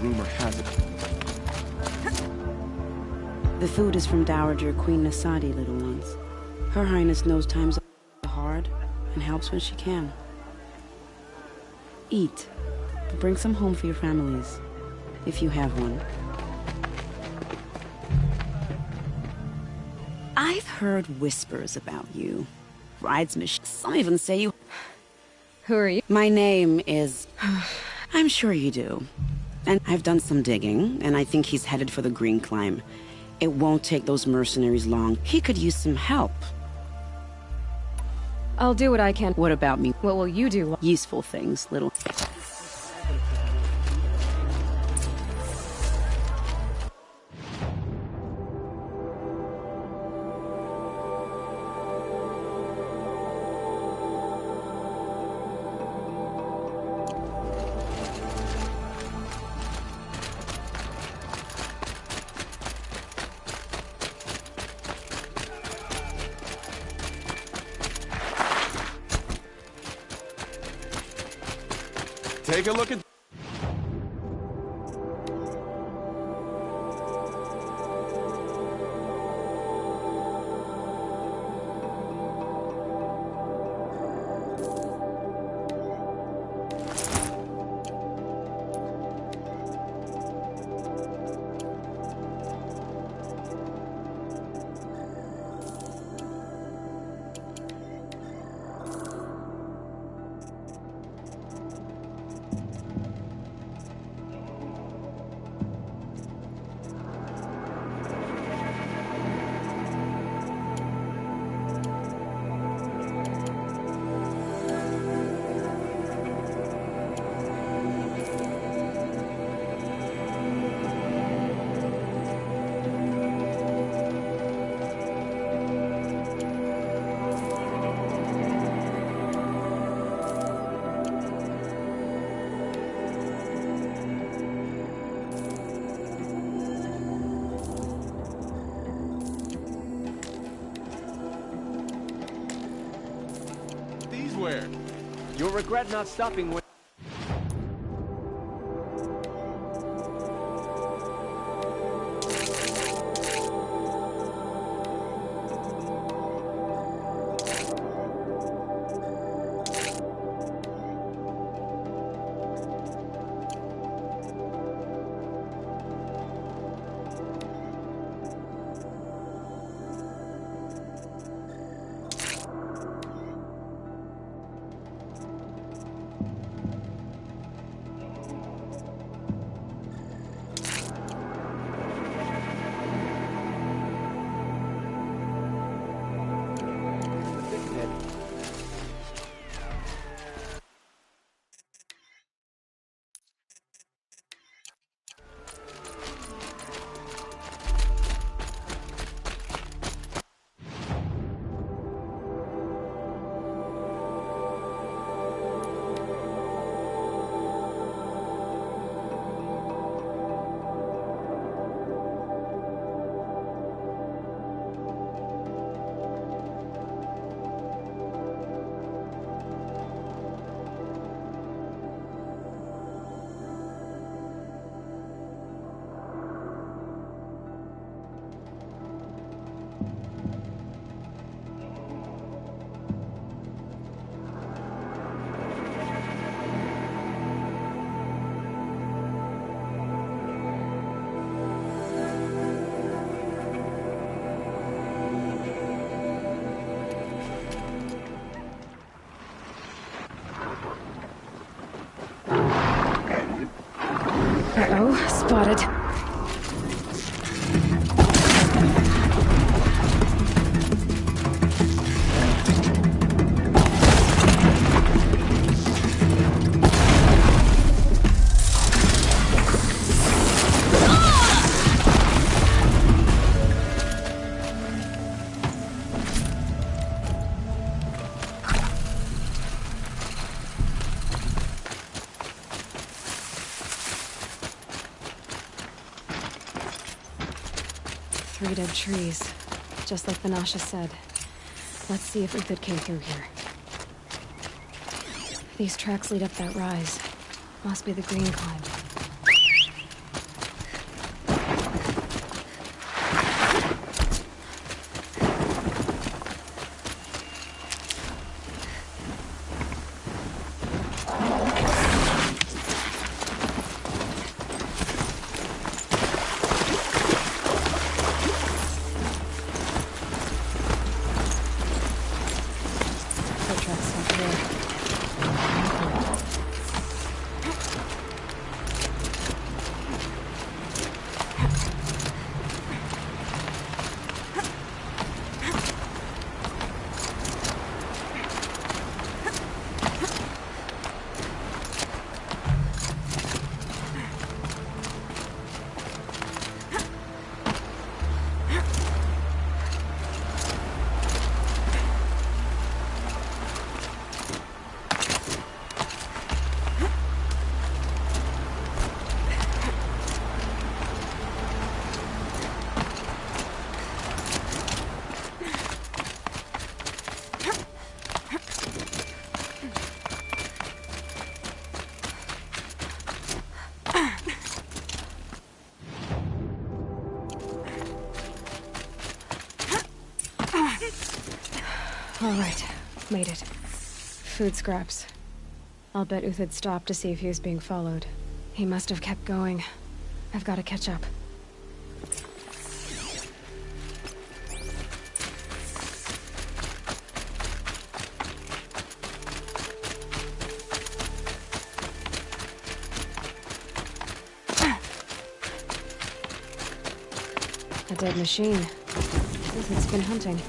[SPEAKER 18] Rumor has it.
[SPEAKER 4] The food is from Dowager Queen Nasadi, little ones. Her Highness knows times are hard and helps when she can. Eat, but bring some home for your families, if you have one. I've heard whispers about you. Bridesmaids, some even say you...
[SPEAKER 1] Who are you?
[SPEAKER 4] My name is... I'm sure you do. And I've done some digging, and I think he's headed for the Green Climb. It won't take those mercenaries long. He could use some help.
[SPEAKER 1] I'll do what I can.
[SPEAKER 4] What about me?
[SPEAKER 1] What will you do?
[SPEAKER 4] Useful things, little...
[SPEAKER 18] Take a look at...
[SPEAKER 15] You'll regret not stopping when...
[SPEAKER 1] Uh-oh, spotted. of dead trees. Just like Banasha said. Let's see if Uthid came through here. These tracks lead up that rise. Must be the green climb. All right, made it. Food scraps. I'll bet Uthid stopped to see if he was being followed. He must have kept going. I've got to catch up. A dead machine. Uthid's been hunting.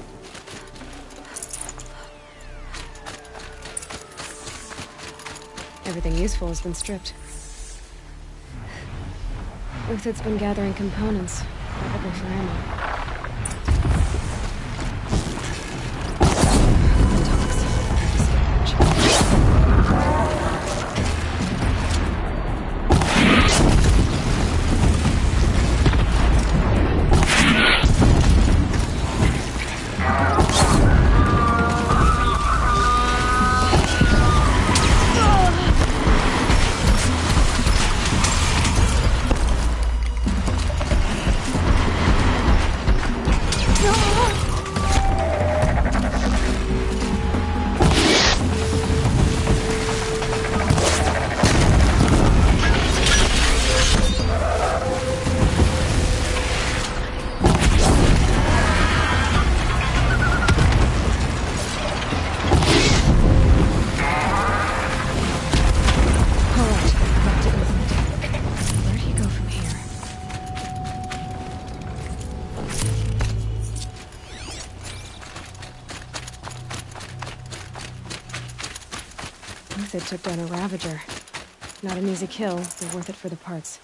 [SPEAKER 1] Everything useful has been stripped. Uthid's been gathering components, probably for ammo. Uthid took down a Ravager. Not an easy kill, but worth it for the parts.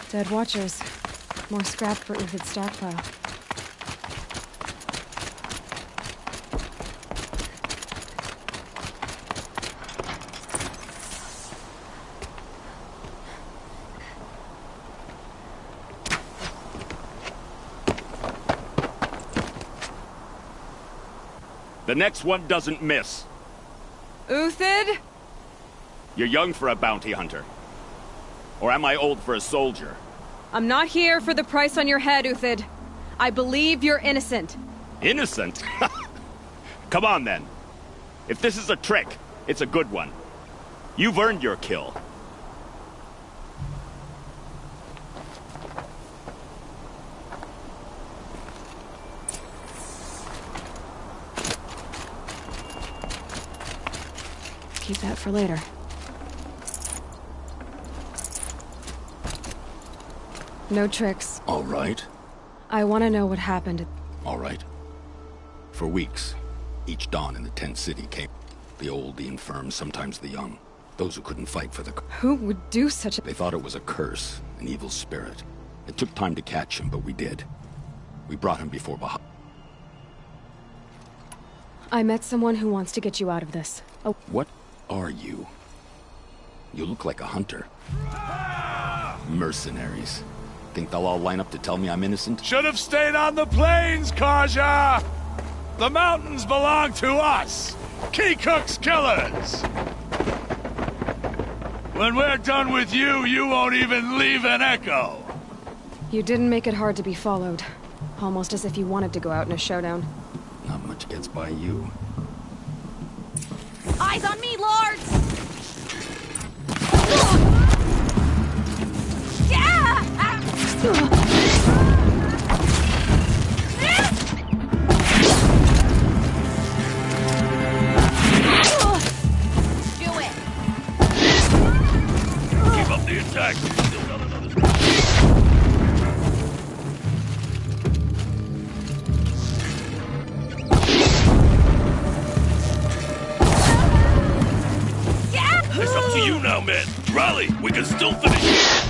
[SPEAKER 1] Dead Watchers. More scrap for Uthid's stockpile.
[SPEAKER 20] The next one doesn't miss.
[SPEAKER 1] Uthid?
[SPEAKER 20] You're young for a bounty hunter. Or am I old for a soldier?
[SPEAKER 1] I'm not here for the price on your head, Uthid. I believe you're innocent.
[SPEAKER 20] Innocent? Come on, then. If this is a trick, it's a good one. You've earned your kill.
[SPEAKER 1] Keep that for later. No tricks.
[SPEAKER 2] All right.
[SPEAKER 1] I want to know what happened.
[SPEAKER 2] All right. For weeks, each dawn in the tent city came. The old, the infirm, sometimes the young. Those who couldn't fight for the...
[SPEAKER 1] Who would do such a...
[SPEAKER 2] They thought it was a curse, an evil spirit. It took time to catch him, but we did. We brought him before Baha.
[SPEAKER 1] I met someone who wants to get you out of this. Oh.
[SPEAKER 2] What are you? You look like a hunter. Mercenaries.
[SPEAKER 20] Think they'll all line up to tell me I'm innocent?
[SPEAKER 19] Should have stayed on the plains, Kaja! The mountains belong to us! Keycook's killers! When we're done with you, you won't even leave an echo!
[SPEAKER 1] You didn't make it hard to be followed. Almost as if you wanted to go out in a showdown.
[SPEAKER 20] Not much gets by you.
[SPEAKER 21] Eyes on me, lords!
[SPEAKER 5] Keep up the attack. Still got another. It's up to you now, man. Rally. We can still finish it.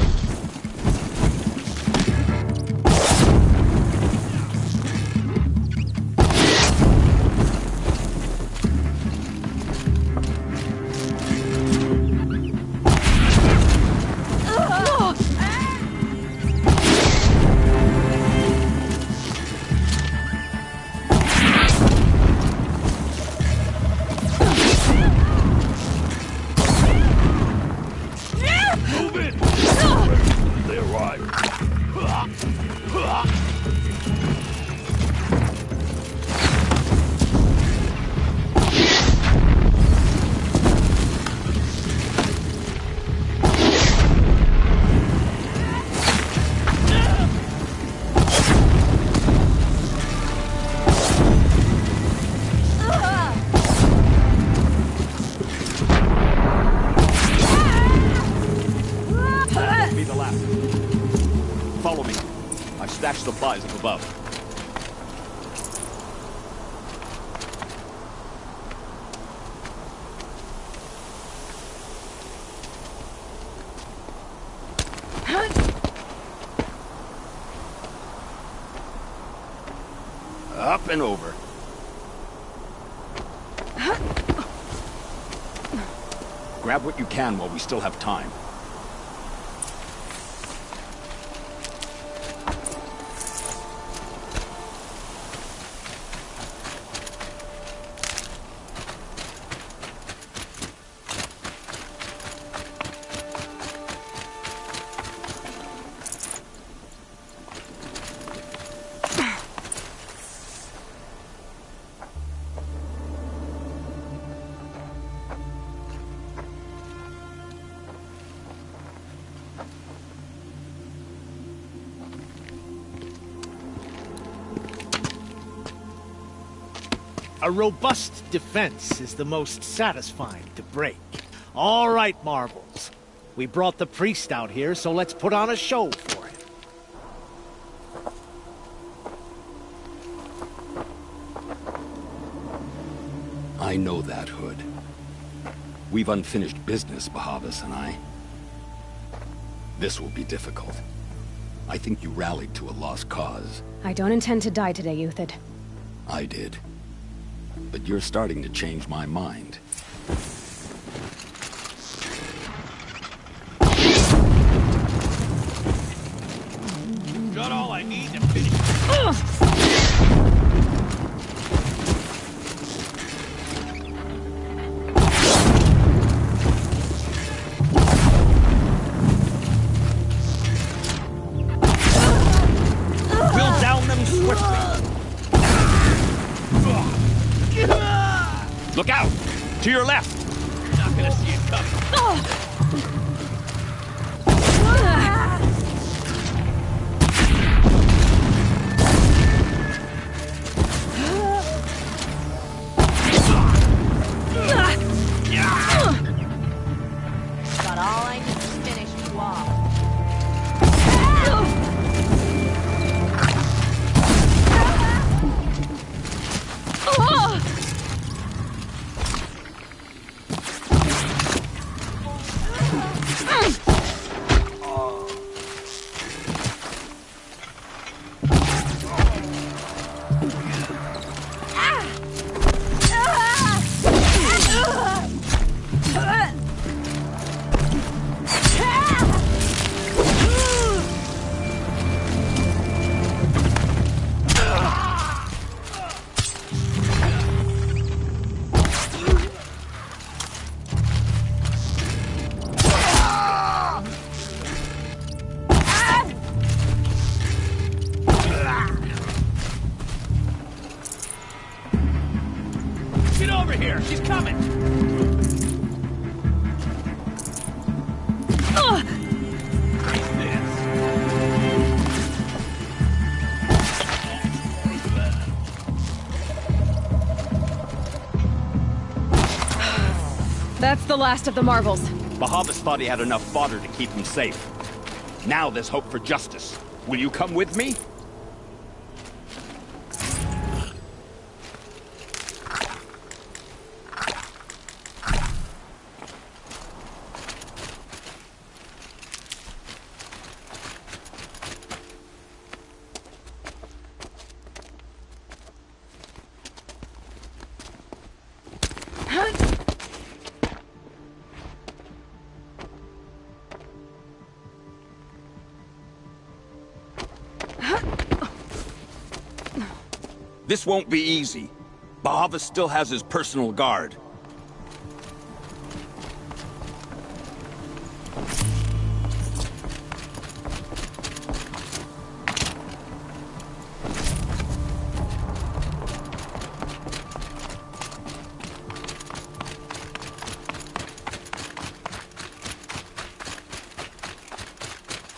[SPEAKER 20] Supplies up above. Up and over. Grab what you can while we still have time.
[SPEAKER 3] A robust defense is the most satisfying to break. All right, Marbles. We brought the priest out here, so let's put on a show for him.
[SPEAKER 20] I know that, Hood. We've unfinished business, Bahavas and I. This will be difficult. I think you rallied to a lost cause.
[SPEAKER 1] I don't intend to die today, Uthid.
[SPEAKER 20] I did. But you're starting to change my mind.
[SPEAKER 5] Got all I need to finish.
[SPEAKER 3] We'll down them swiftly.
[SPEAKER 20] Look out! To your left!
[SPEAKER 5] You're not gonna see it coming.
[SPEAKER 21] Got all I need to finish you off.
[SPEAKER 5] here! She's coming!
[SPEAKER 1] That's the last of the marvels.
[SPEAKER 20] Bahavas thought he had enough fodder to keep him safe. Now there's hope for justice. Will you come with me? This won't be easy. Bahavas still has his personal guard.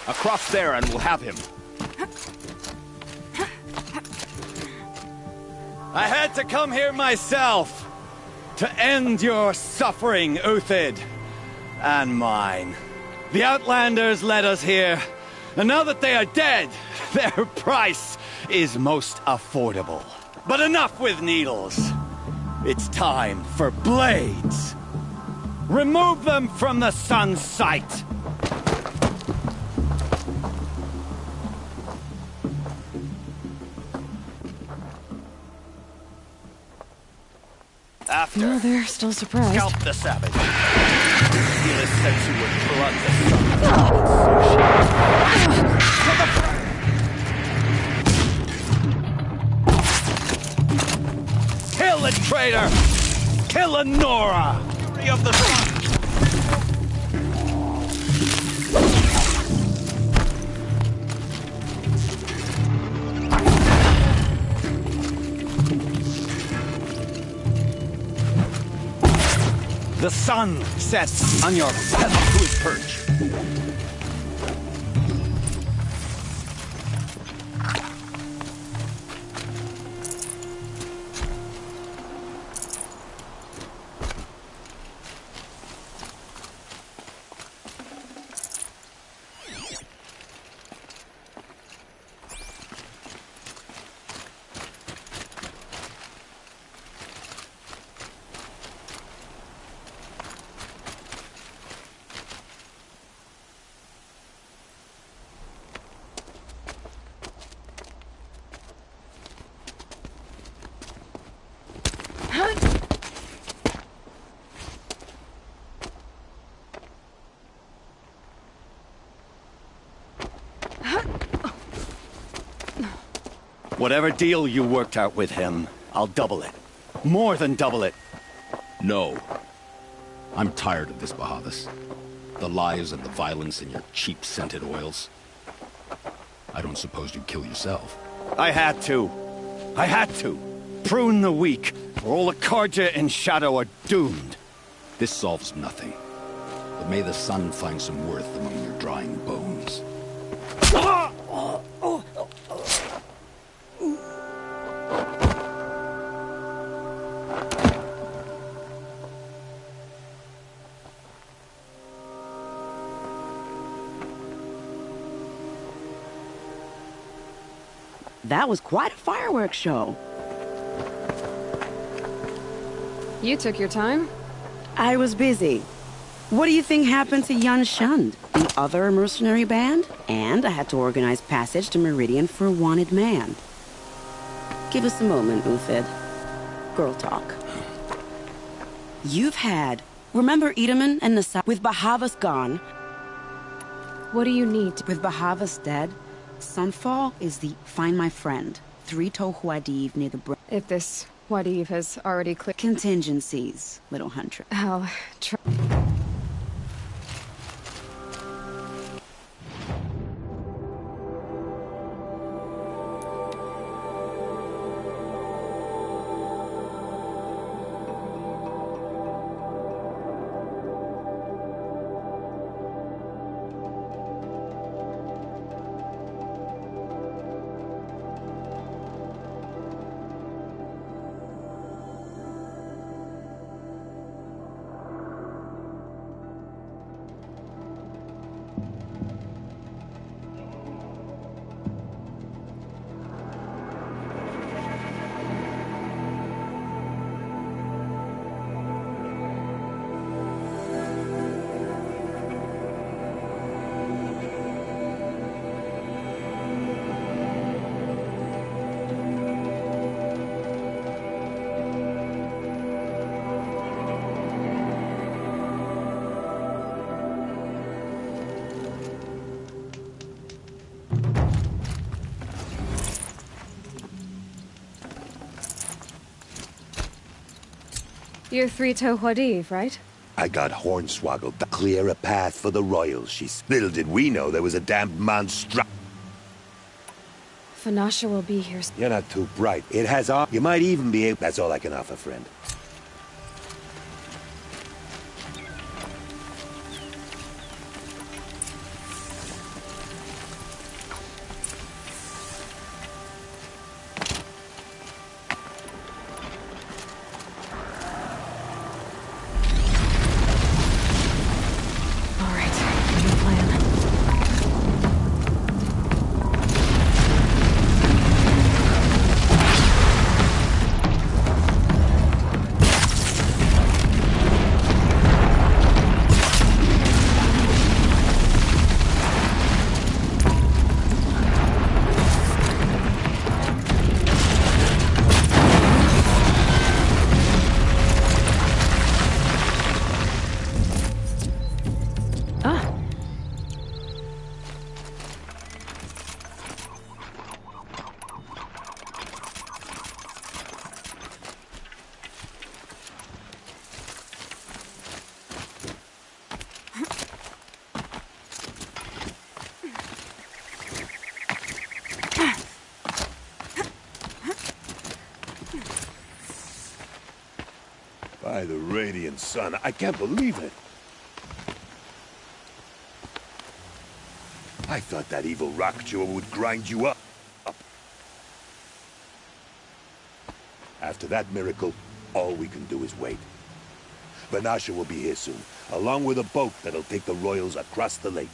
[SPEAKER 20] Across there and we'll have him.
[SPEAKER 8] I had to come here myself to end your suffering, Uthid, and mine. The Outlanders led us here, and now that they are dead, their price is most affordable. But enough with needles. It's time for blades. Remove them from the sun's sight. After,
[SPEAKER 1] No, they're still surprised.
[SPEAKER 8] Scalp the savage. Feel his sensuous blood the sun. Kill the traitor! Kill Nora! Fury of the sun! The sun sets on your pedal to his perch. Whatever deal you worked out with him, I'll double it. More than double it.
[SPEAKER 20] No. I'm tired of this, Bahavas. The lies and the violence and your cheap scented oils. I don't suppose you'd kill yourself.
[SPEAKER 8] I had to. I had to. Prune the weak, or all the Karja in Shadow are doomed.
[SPEAKER 20] This solves nothing. But may the sun find some worth among your drying bones.
[SPEAKER 4] That was quite a fireworks show.
[SPEAKER 1] You took your time?
[SPEAKER 4] I was busy. What do you think happened to Yun Shund, the other mercenary band? And I had to organize passage to Meridian for a wanted man. Give us a moment, Uthid. Girl talk. You've had... Remember Edaman and Nasa? With Bahavas gone...
[SPEAKER 1] What do you need?
[SPEAKER 4] With Bahavas dead, Sunfall is the Find My Friend, 3-toe Huadiv near the...
[SPEAKER 1] If this Huadiv has already cleared...
[SPEAKER 4] Contingencies, little hunter.
[SPEAKER 1] I'll try... You're Three-Toe Huadiv, right?
[SPEAKER 9] I got hornswoggled to clear a path for the royals, Little did we know there was a damned monstrosity.
[SPEAKER 1] Fanasha will be here.
[SPEAKER 9] You're not too bright. It has all. You might even be able. That's all I can offer, friend. By the radiant sun, I can't believe it. I thought that evil rock chewer would grind you up. After that miracle, all we can do is wait. Vanasha will be here soon, along with a boat that'll take the royals across the lake.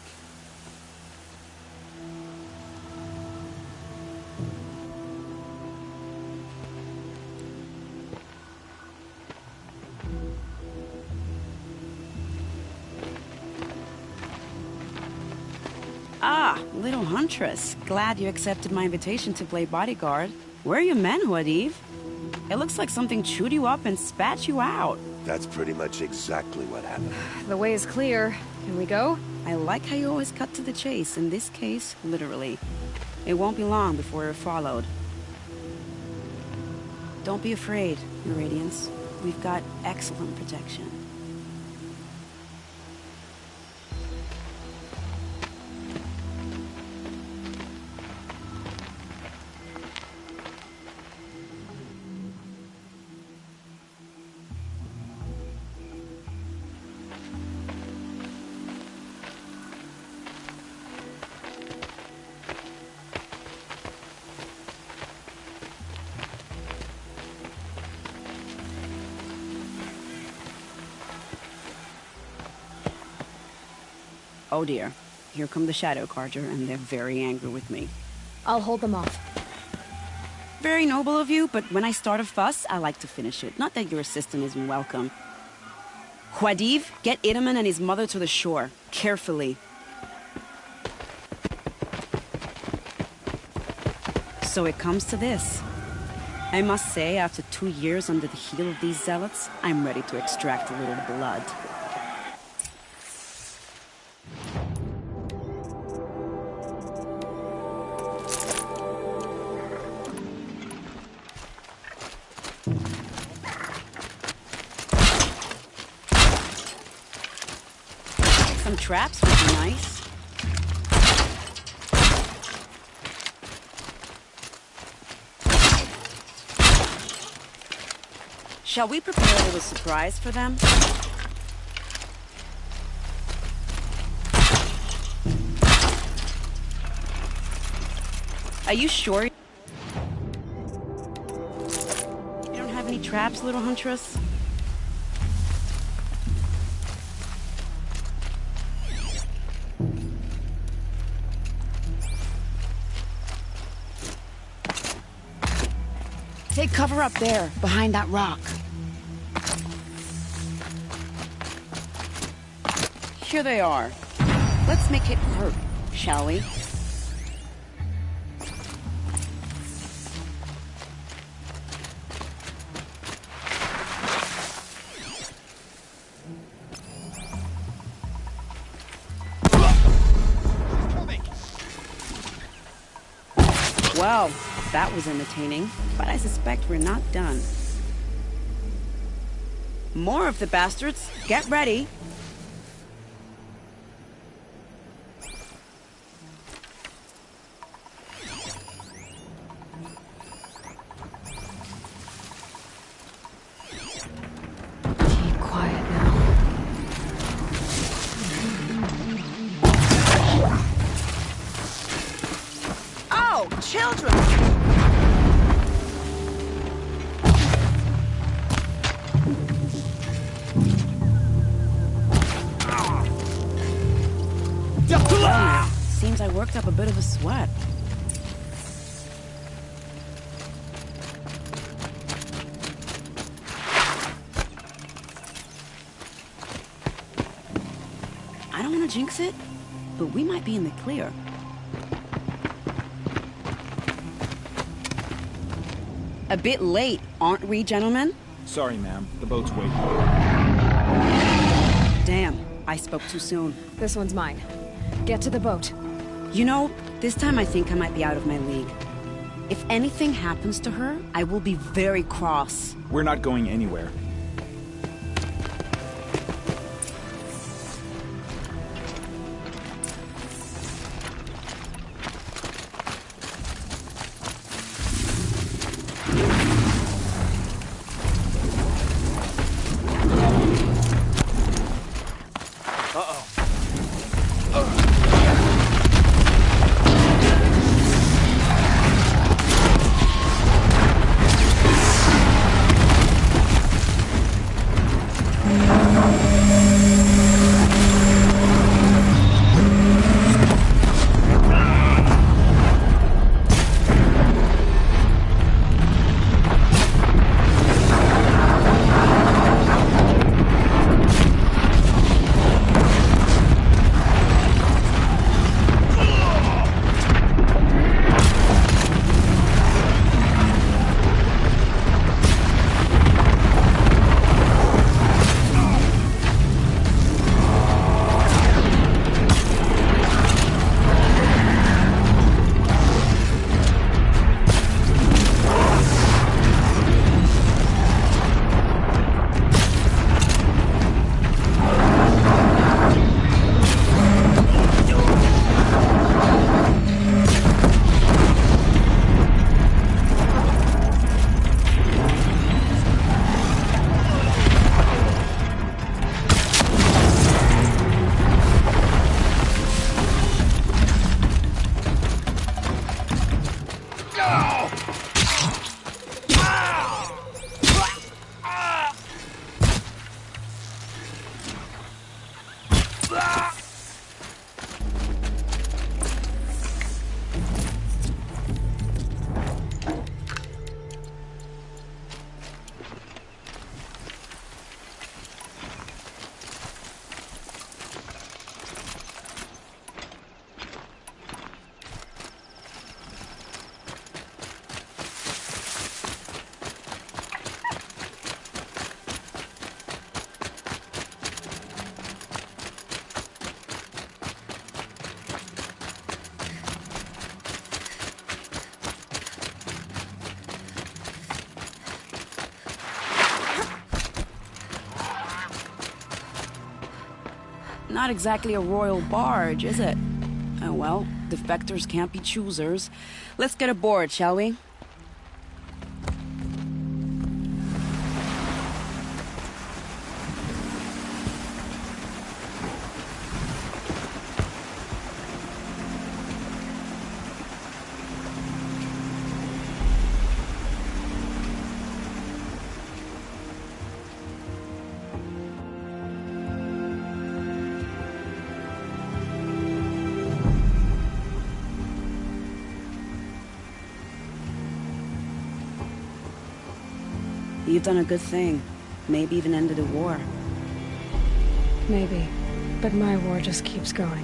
[SPEAKER 4] Ah, little huntress. Glad you accepted my invitation to play bodyguard. Where are your men, Huadiv? It looks like something chewed you up and spat you out.
[SPEAKER 9] That's pretty much exactly what happened.
[SPEAKER 1] The way is clear. Can we go?
[SPEAKER 4] I like how you always cut to the chase. In this case, literally. It won't be long before we're followed. Don't be afraid, Your Radiance. We've got excellent protection. Oh dear. Here come the Shadow Carja, and they're very angry with me.
[SPEAKER 1] I'll hold them off.
[SPEAKER 4] Very noble of you, but when I start a fuss, I like to finish it. Not that your assistant isn't welcome. Huadiv, get Itaman and his mother to the shore. Carefully. So it comes to this. I must say, after 2 years under the heel of these zealots, I'm ready to extract a little blood. Some traps would be nice. Shall we prepare a little surprise for them? Are you sure? You don't have any traps, little huntress? Take cover up there, behind that rock. Here they are. Let's make it hurt, shall we? Well, that was entertaining, but I suspect we're not done. More of the bastards. Get ready.
[SPEAKER 1] Keep quiet now.
[SPEAKER 4] Oh, children! Seems I worked up a bit of a sweat. I don't want to jinx it, but we might be in the clear. A bit late, aren't we, gentlemen?
[SPEAKER 7] Sorry, ma'am. The boat's waiting.
[SPEAKER 4] Damn, I spoke too soon.
[SPEAKER 1] This one's mine. Get to the boat.
[SPEAKER 4] You know, this time I think I might be out of my league. If anything happens to her, I will be very cross.
[SPEAKER 7] We're not going anywhere.
[SPEAKER 4] Not exactly a royal barge, is it? Oh well, defectors can't be choosers. Let's get aboard, shall we? You've done a good thing. Maybe even ended a war.
[SPEAKER 1] Maybe. But my war just keeps going.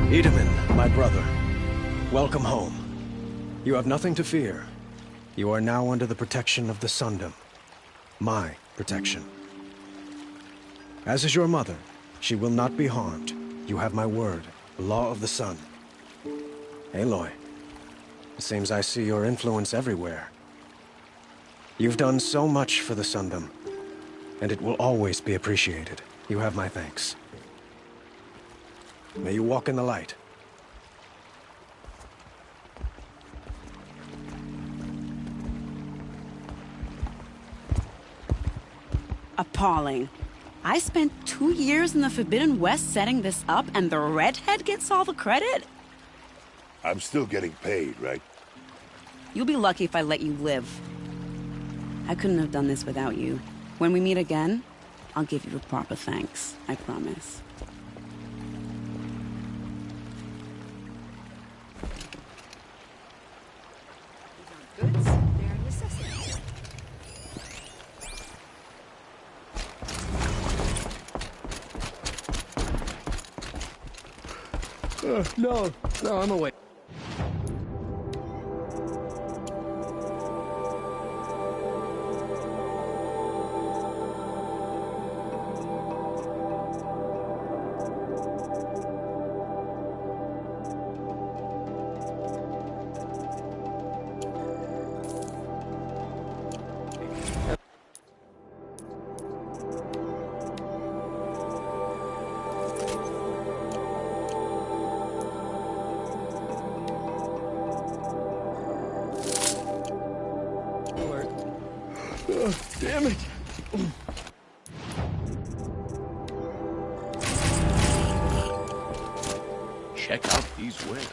[SPEAKER 6] Itaman, my brother, welcome home. You have nothing to fear. You are now under the protection of the Sundom. My protection. As is your mother, she will not be harmed. You have my word, the law of the sun. Aloy, it seems I see your influence everywhere. You've done so much for the Sundom, and it will always be appreciated. You have my thanks. May you walk in the light.
[SPEAKER 4] Appalling. I spent 2 years in the Forbidden West setting this up, and the redhead gets all the credit?
[SPEAKER 9] I'm still getting paid, right?
[SPEAKER 4] You'll be lucky if I let you live. I couldn't have done this without you. When we meet again, I'll give you the proper thanks. I promise.
[SPEAKER 1] Goods, they're necessities.
[SPEAKER 15] No, I'm awake. Damn it!
[SPEAKER 5] Check out these wares.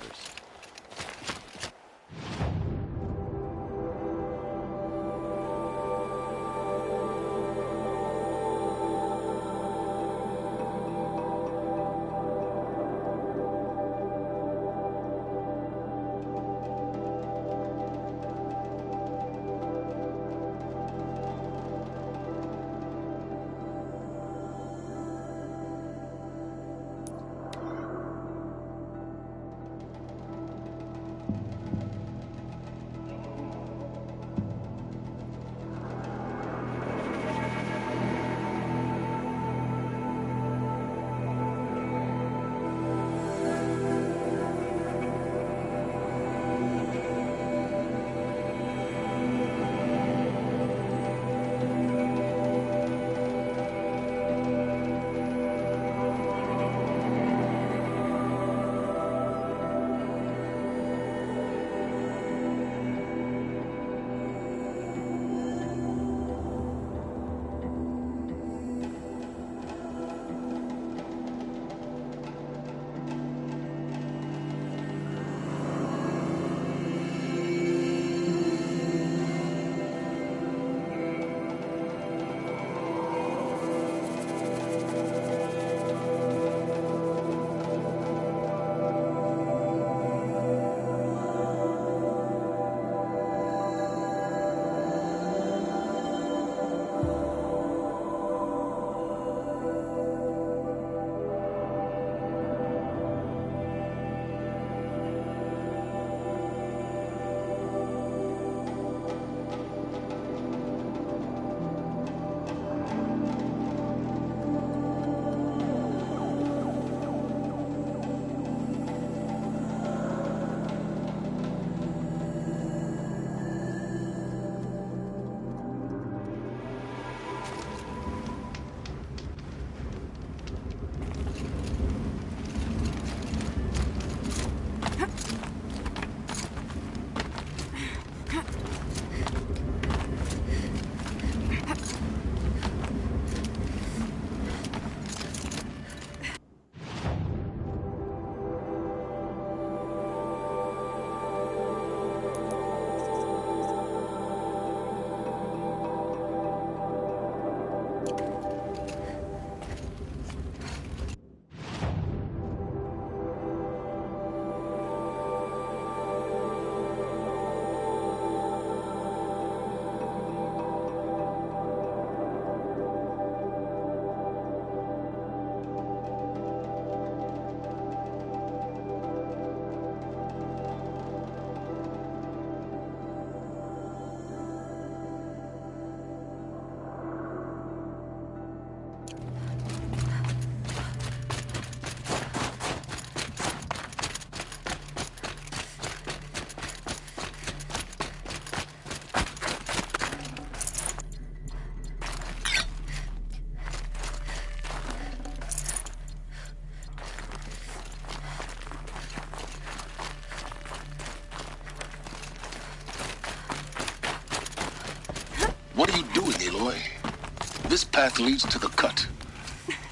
[SPEAKER 2] path leads to the cut.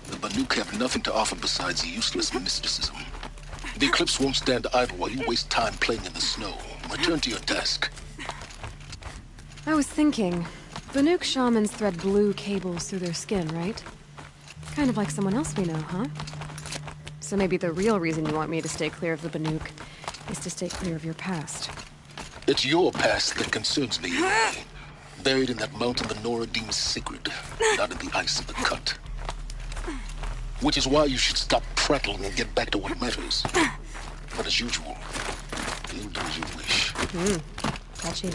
[SPEAKER 2] The Banuk have nothing to offer besides useless mysticism. The Eclipse won't stand idle while you waste time playing in the snow. Return to your task.
[SPEAKER 1] I was thinking, Banuk shamans thread blue cables through their skin, right? Kind of like someone else we know, huh? So maybe the real reason you want me to stay clear of the Banuk is to stay clear of your past.
[SPEAKER 2] It's your past that concerns me, anyway. Buried in that mountain the Nora deems sacred, not in the ice of the cut. Which is why you should stop prattling and get back to what matters. But as usual, you'll do as you wish.
[SPEAKER 1] Catchy.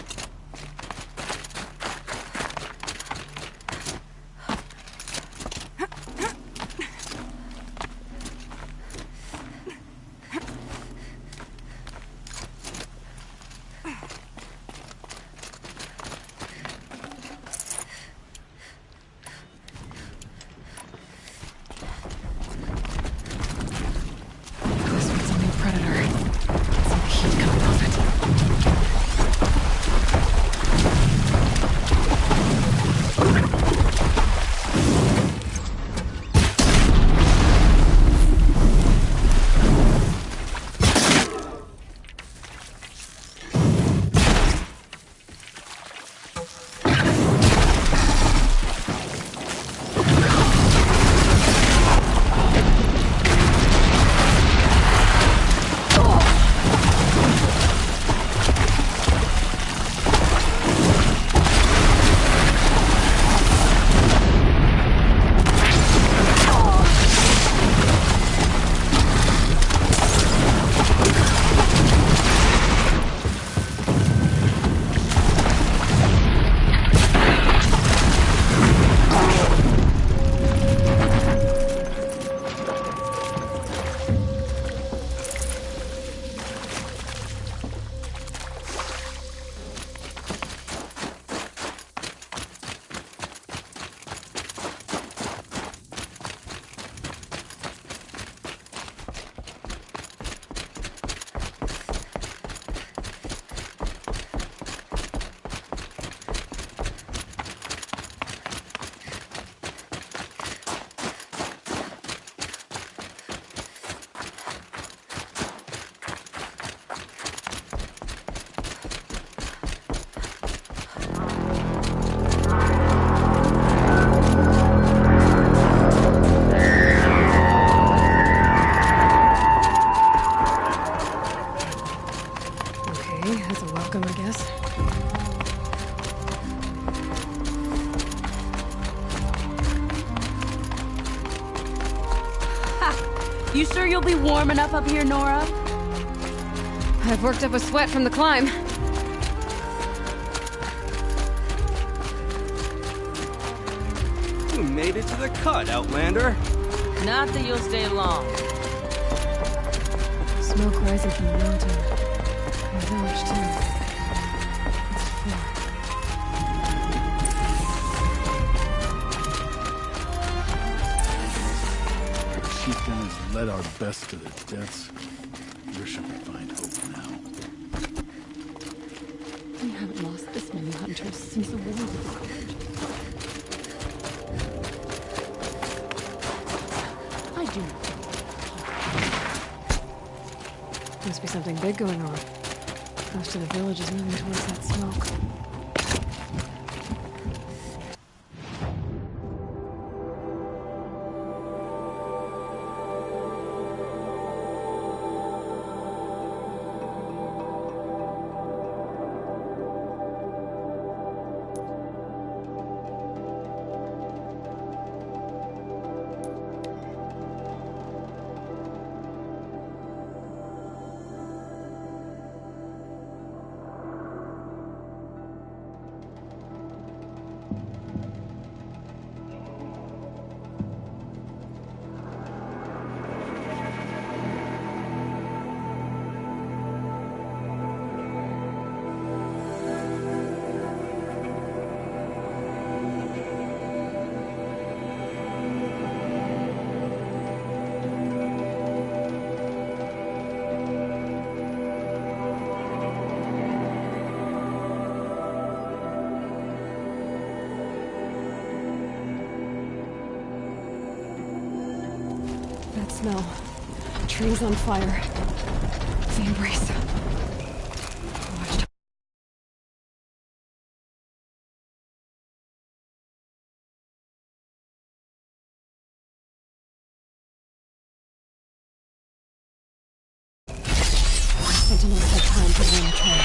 [SPEAKER 4] You sure you'll be warm enough up here, Nora?
[SPEAKER 1] I've worked up a sweat from the climb.
[SPEAKER 15] You made it to the cut, Outlander.
[SPEAKER 11] Not that you'll stay long.
[SPEAKER 1] Smoke rising from the mountain. A village, too.
[SPEAKER 5] What's for? She's gonna led our best to their deaths. Where shall we find hope now?
[SPEAKER 1] We haven't lost this many hunters since the war with the Court. I do. Must be something big going on. Most of the village is moving towards that smoke. That smell. Trees on fire. The embrace. Watched. Sentinels had time to run the trail.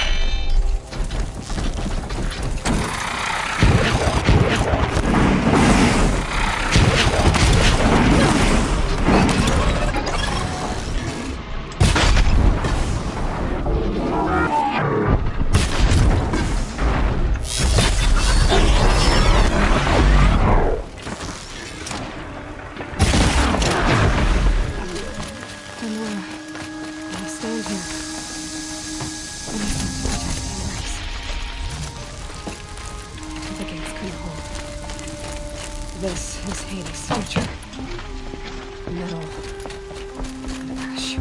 [SPEAKER 1] This is Hades' future. Metal and ash.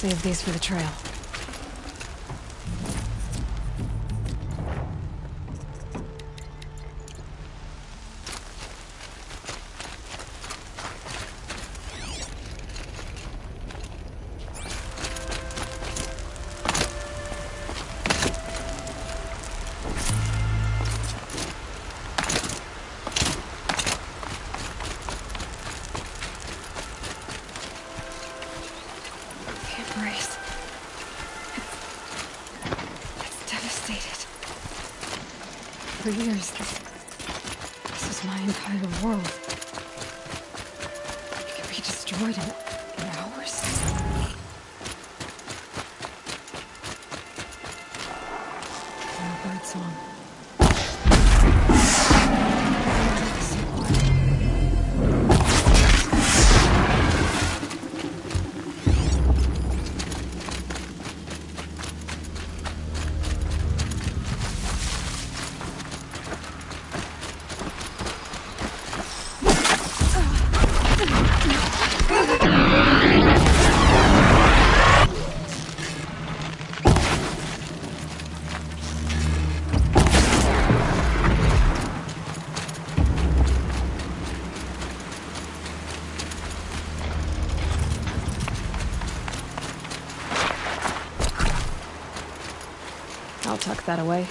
[SPEAKER 1] Save these for the trail. For years, this is my entire world. It can be destroyed in hours. No bird song. tuck that away.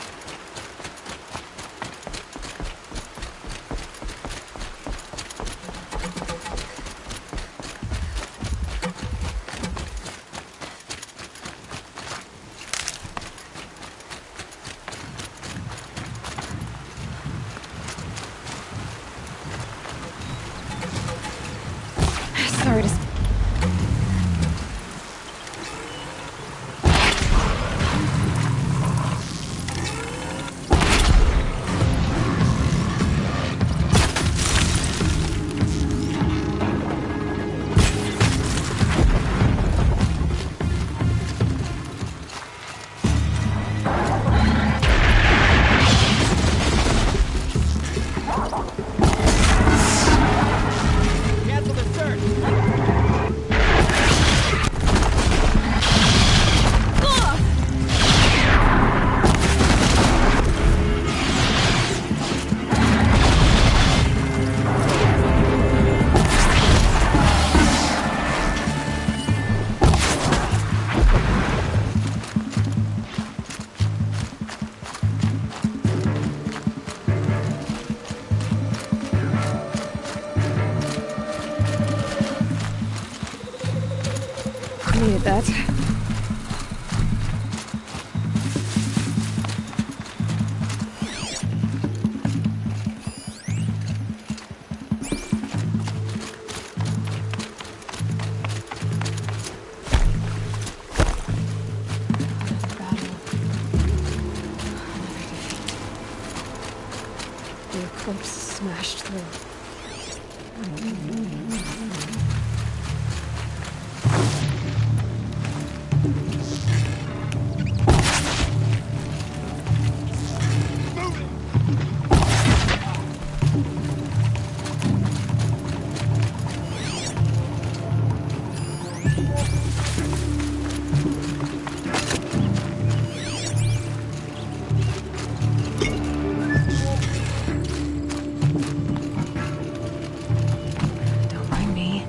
[SPEAKER 1] Sorry to...
[SPEAKER 15] Cancel the search!
[SPEAKER 1] I needed that. The eclipse smashed through. Don't mind me.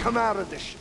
[SPEAKER 13] Come out of this shit.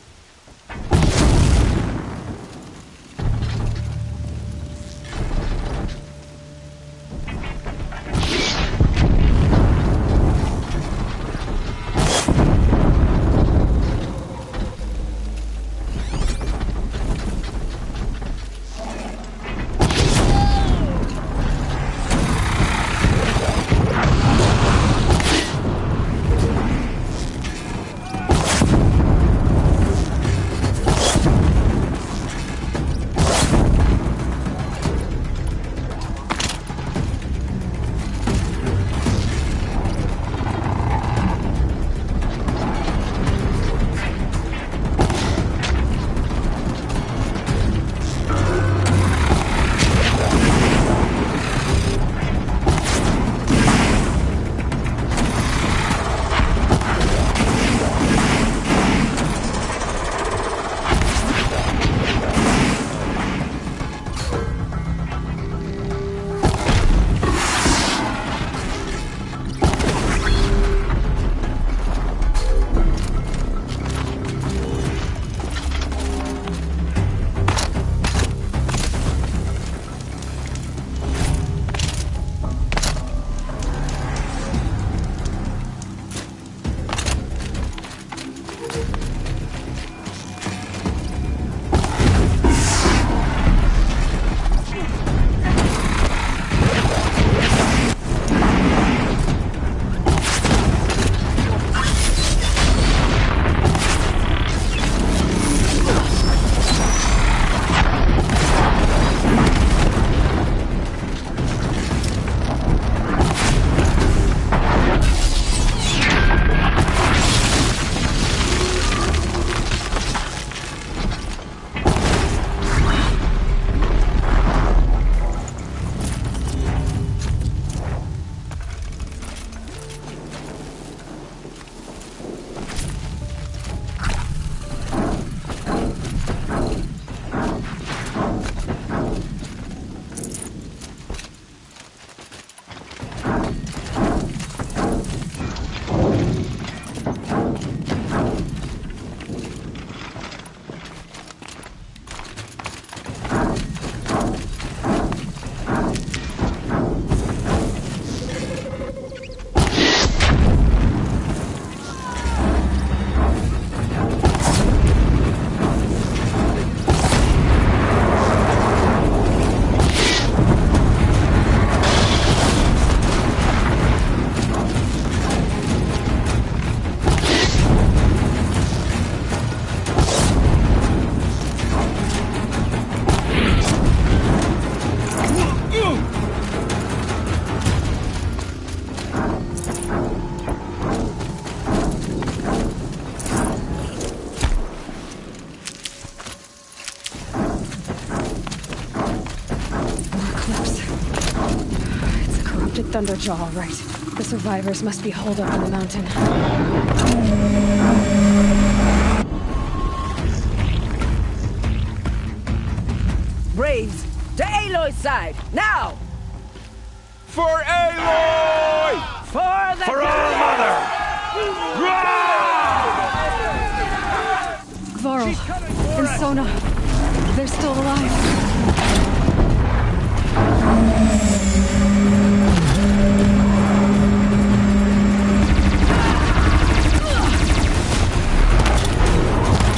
[SPEAKER 1] Thunderjaw, all right. The survivors must be holed up on the mountain.
[SPEAKER 13] Braves, to Aloy's side, now!
[SPEAKER 19] For Aloy!
[SPEAKER 13] For the
[SPEAKER 19] For our mother!
[SPEAKER 1] Varl and Sona, they're still alive.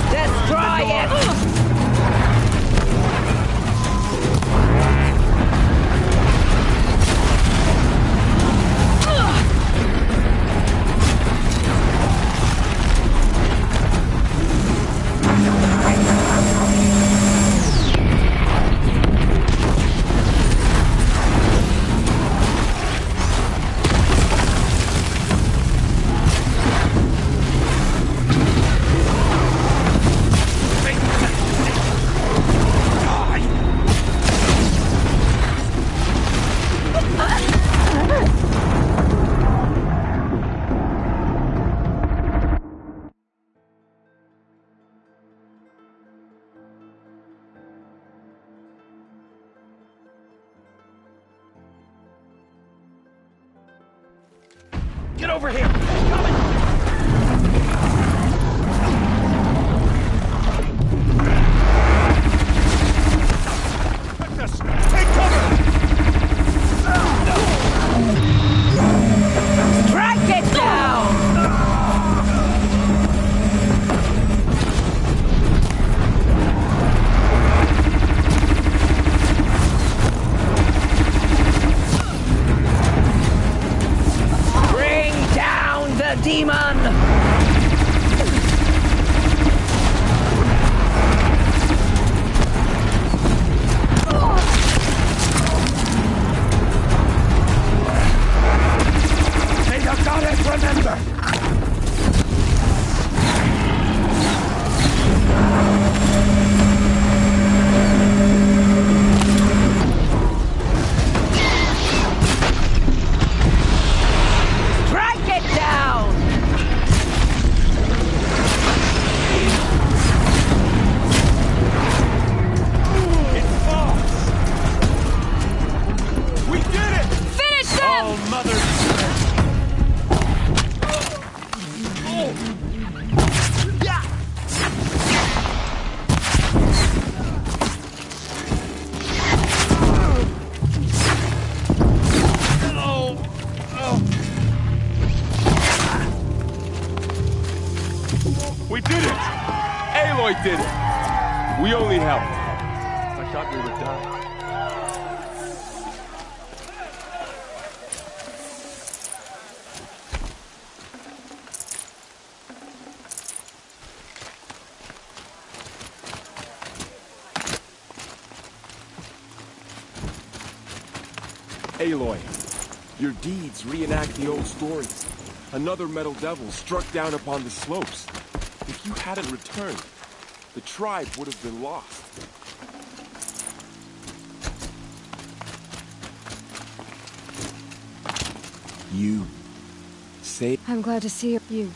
[SPEAKER 13] Destroy it!
[SPEAKER 5] Get over here! Coming!
[SPEAKER 19] Take cover!
[SPEAKER 13] Strike it down! Bring down the demon!
[SPEAKER 19] May the goddess remember!
[SPEAKER 13] Strike it down!
[SPEAKER 19] It's false! We did it!
[SPEAKER 1] Finish them!
[SPEAKER 19] Oh, mother! We did it! Aloy did it! We only helped. I thought we were done.
[SPEAKER 22] Aloy, your deeds reenact the old stories. Another metal devil struck down upon the slopes. If you hadn't returned, the tribe would have been lost. You say
[SPEAKER 1] I'm glad to see you.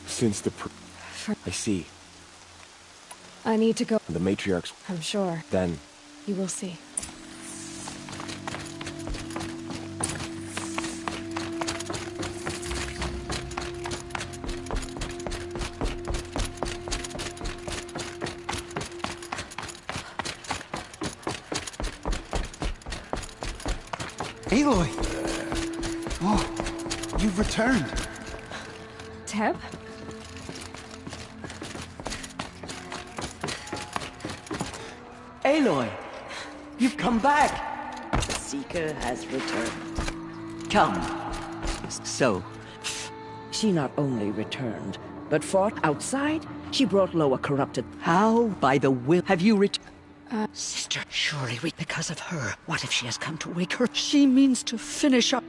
[SPEAKER 22] since the I see.
[SPEAKER 1] I need to go.
[SPEAKER 22] The matriarchs.
[SPEAKER 1] I'm sure.
[SPEAKER 22] Then
[SPEAKER 1] You will see.
[SPEAKER 7] Aloy! Oh, you've returned.
[SPEAKER 1] Teb?
[SPEAKER 13] Aloy! You've come back! The Seeker has returned. Come. So, she not only returned, but fought outside? She brought low a corrupted... How? By the will... Have you returned? Sister, surely because of her. What if she has come to wake her? She means to finish up.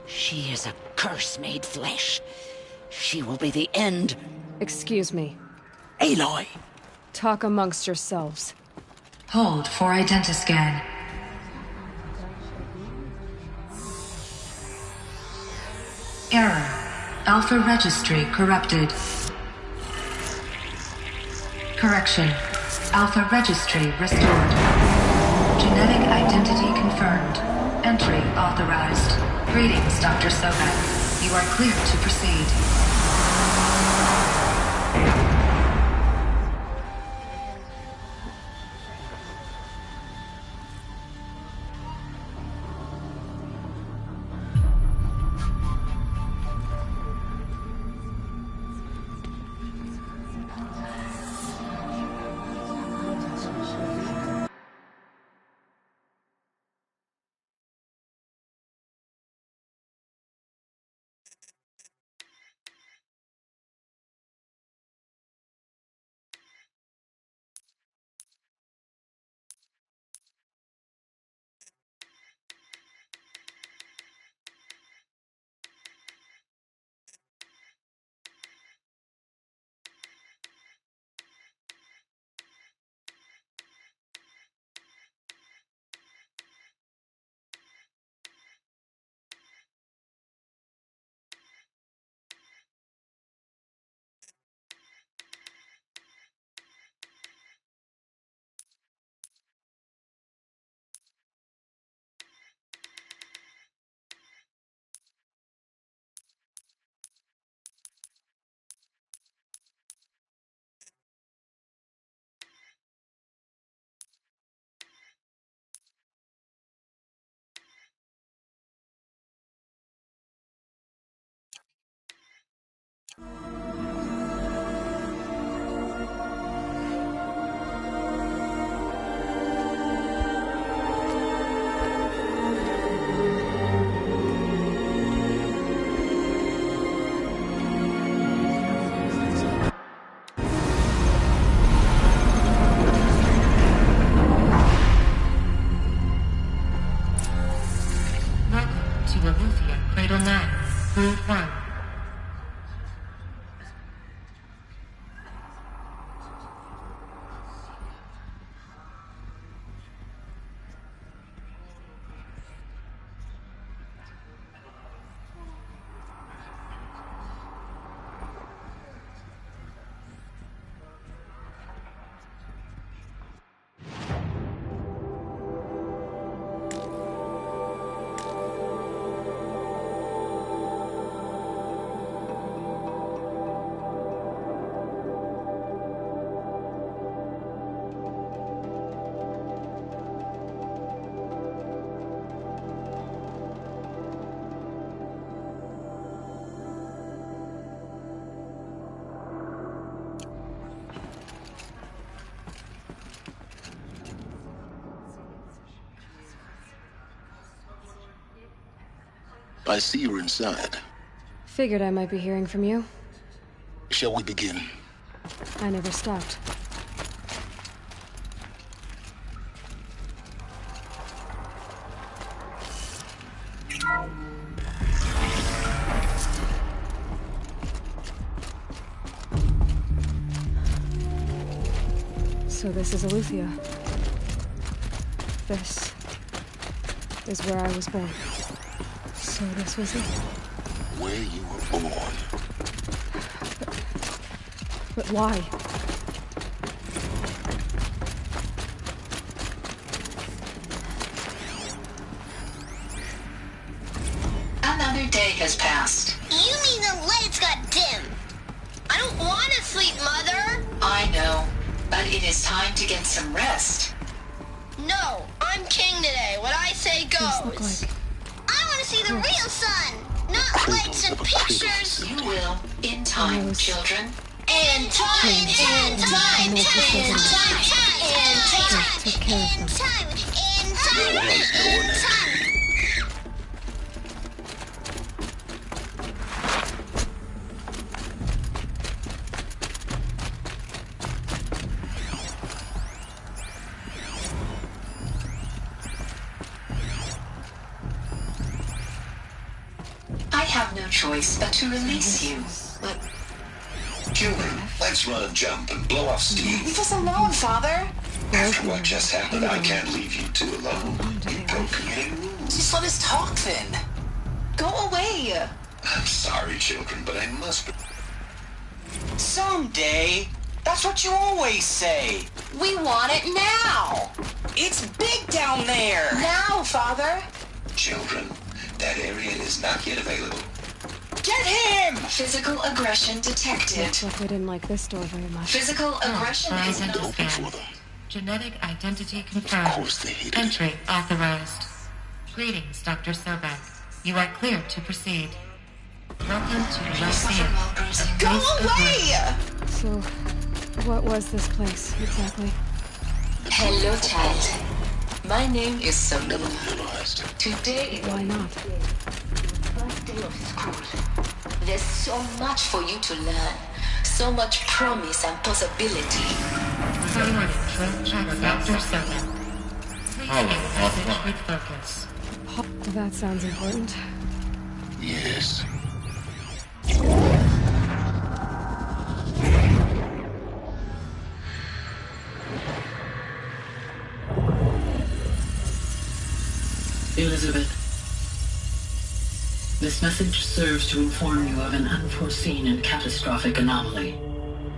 [SPEAKER 13] She is a curse made flesh. She will be the end
[SPEAKER 1] Excuse me.
[SPEAKER 13] Aloy!
[SPEAKER 1] Talk amongst yourselves.
[SPEAKER 10] Hold for identiscan. Error. Alpha registry corrupted. Correction. Alpha registry restored. Genetic identity confirmed. Entry authorized. Greetings, Dr. Sobek. You are clear to proceed.
[SPEAKER 16] Cradle 9, Route 1.
[SPEAKER 2] I see you're inside.
[SPEAKER 1] Figured I might be hearing from you.
[SPEAKER 2] Shall we begin?
[SPEAKER 1] I never stopped. So this is Eleuthia. This is where I was born. So this was it.
[SPEAKER 2] Where you were born.
[SPEAKER 1] But why?
[SPEAKER 14] Another day has passed.
[SPEAKER 17] You mean the lights got dim? I don't want to sleep, Mother!
[SPEAKER 14] I know, but it is time to get some rest.
[SPEAKER 17] No, I'm king today. What I say goes. I want to see the real sun, not lights and pictures.
[SPEAKER 14] You will, in time, children.
[SPEAKER 17] In time, in time, in time, in time, in time.
[SPEAKER 14] I have no choice but to release you. But
[SPEAKER 2] Children, let's run and jump and blow off steam.
[SPEAKER 14] Leave us alone, Father.
[SPEAKER 2] After what just happened, I can't leave you two alone. You broke community rules.
[SPEAKER 14] Just let us talk then. Go away.
[SPEAKER 2] I'm sorry, children, but I must...
[SPEAKER 12] Someday. That's what you always say.
[SPEAKER 14] We want it now.
[SPEAKER 12] It's big down there.
[SPEAKER 14] Now, Father.
[SPEAKER 2] Children, that area is not yet available.
[SPEAKER 12] Get him!
[SPEAKER 14] Physical aggression detected.
[SPEAKER 1] Looks like we didn't like this door very much.
[SPEAKER 14] Physical aggression is
[SPEAKER 16] Horizon
[SPEAKER 14] not...
[SPEAKER 16] scan. Genetic identity confirmed.
[SPEAKER 2] Of course they hate
[SPEAKER 16] Entry authorized. Greetings, Dr. Sobek. You are cleared to proceed. Welcome to Lyceum.
[SPEAKER 14] Go away!
[SPEAKER 1] So, what was this place, exactly?
[SPEAKER 14] Hello, child. My name is Sabina. Today...
[SPEAKER 1] Why not?
[SPEAKER 14] First day of school. There's so much for you to learn. So much promise and possibility.
[SPEAKER 16] Dr. Sobek. Please message with focus.
[SPEAKER 1] That sounds important.
[SPEAKER 2] Yes.
[SPEAKER 14] Elizabeth, this message serves to inform you of an unforeseen and catastrophic anomaly.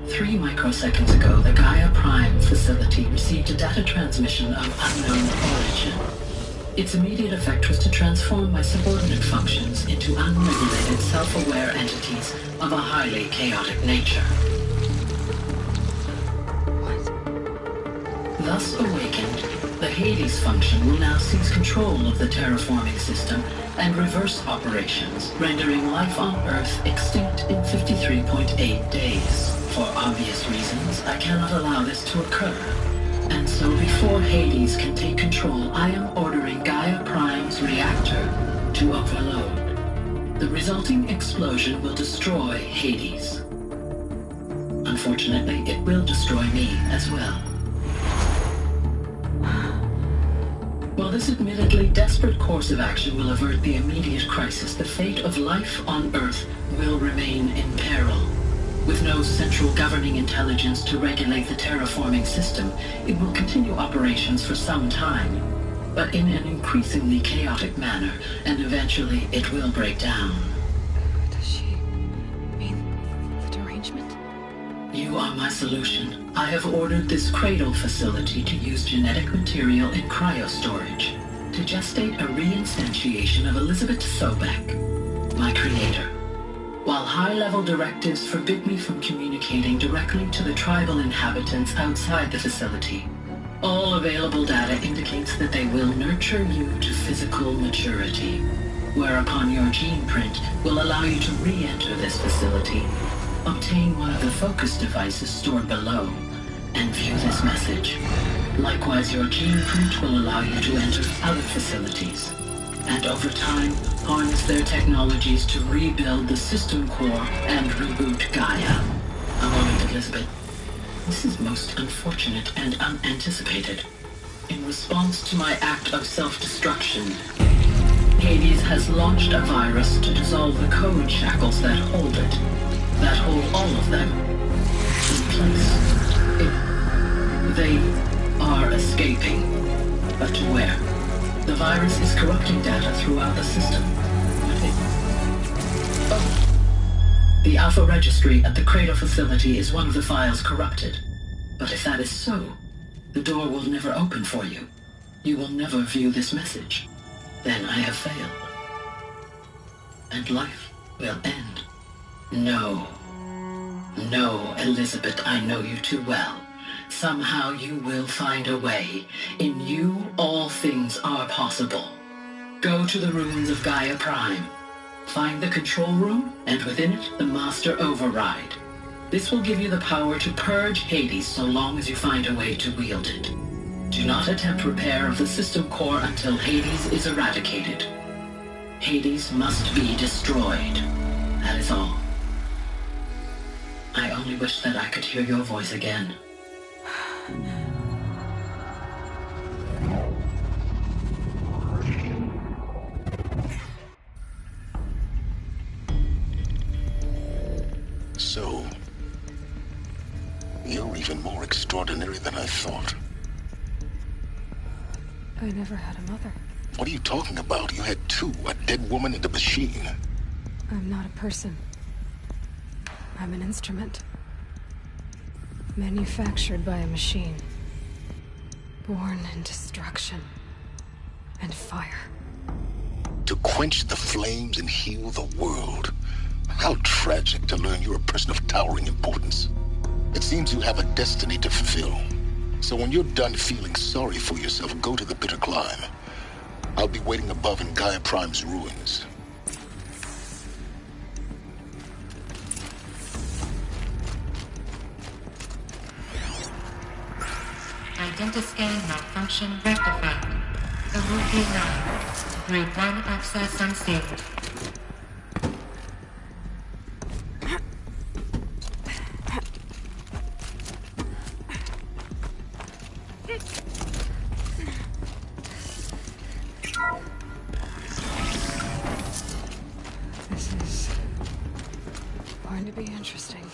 [SPEAKER 14] 3 microseconds ago, the Gaia Prime facility received a data transmission of unknown origin. Its immediate effect was to transform my subordinate functions into unregulated, self-aware entities of a highly chaotic nature. Thus awakened, the Hades function will now seize control of the terraforming system and reverse operations, rendering life on Earth extinct in 53.8 days. For obvious reasons, I cannot allow this to occur. And so before Hades can take control, I am ordering Gaia Prime's reactor to overload. The resulting explosion will destroy Hades. Unfortunately, it will destroy me as well. While this admittedly desperate course of action will avert the immediate crisis, the fate of life on Earth will remain in peril. With no central governing intelligence to regulate the terraforming system, it will continue operations for some time, but in an increasingly chaotic manner, and eventually it will break down.
[SPEAKER 1] Does she mean the derangement?
[SPEAKER 14] You are my solution. I have ordered this cradle facility to use genetic material in cryostorage to gestate a reinstantiation of Elizabeth Sobek, my creator. While high-level directives forbid me from communicating directly to the tribal inhabitants outside the facility, all available data indicates that they will nurture you to physical maturity, whereupon your gene print will allow you to re-enter this facility, obtain one of the focus devices stored below, and view this message. Likewise, your gene print will allow you to enter other facilities, and over time, harness their technologies to rebuild the system core and reboot Gaia. A moment, Elizabeth. This is most unfortunate and unanticipated. In response to my act of self-destruction, Hades has launched a virus to dissolve the code shackles that hold it, that hold all of them in place. They are escaping, but to where? The virus is corrupting data throughout the system. The Alpha Registry at the Cradle facility is one of the files corrupted. But if that is so, the door will never open for you. You will never view this message. Then I have failed. And life will end. No. No, Elizabeth, I know you too well. Somehow you will find a way. In you, all things are possible. Go to the ruins of Gaia Prime. Find the control room, and within it, the Master Override. This will give you the power to purge Hades so long as you find a way to wield it. Do not attempt repair of the system core until Hades is eradicated. Hades must be destroyed. That is all. I only wish that I could hear your voice again.
[SPEAKER 2] So, even more extraordinary than I thought.
[SPEAKER 1] I never had a mother.
[SPEAKER 2] What are you talking about? You had two, a dead woman and a machine.
[SPEAKER 1] I'm not a person. I'm an instrument. Manufactured by a machine. Born in destruction and fire.
[SPEAKER 2] To quench the flames and heal the world. How tragic to learn you're a person of towering importance. It seems you have a destiny to fulfill. So when you're done feeling sorry for yourself, go to the bitter climb. I'll be waiting above in Gaia Prime's ruins.
[SPEAKER 16] Identiscan malfunction rectified. Aruki 9. Route 1 access unstable.
[SPEAKER 1] This is going to be interesting.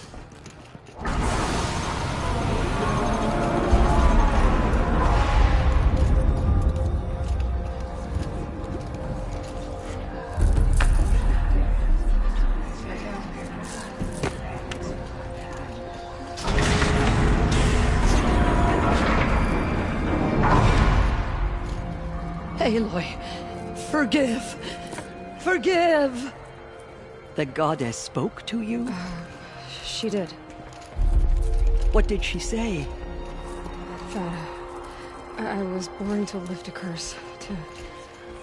[SPEAKER 13] Aloy, forgive! Forgive! The goddess spoke to you?
[SPEAKER 1] She did.
[SPEAKER 13] What did she say?
[SPEAKER 1] That I was born to lift a curse, to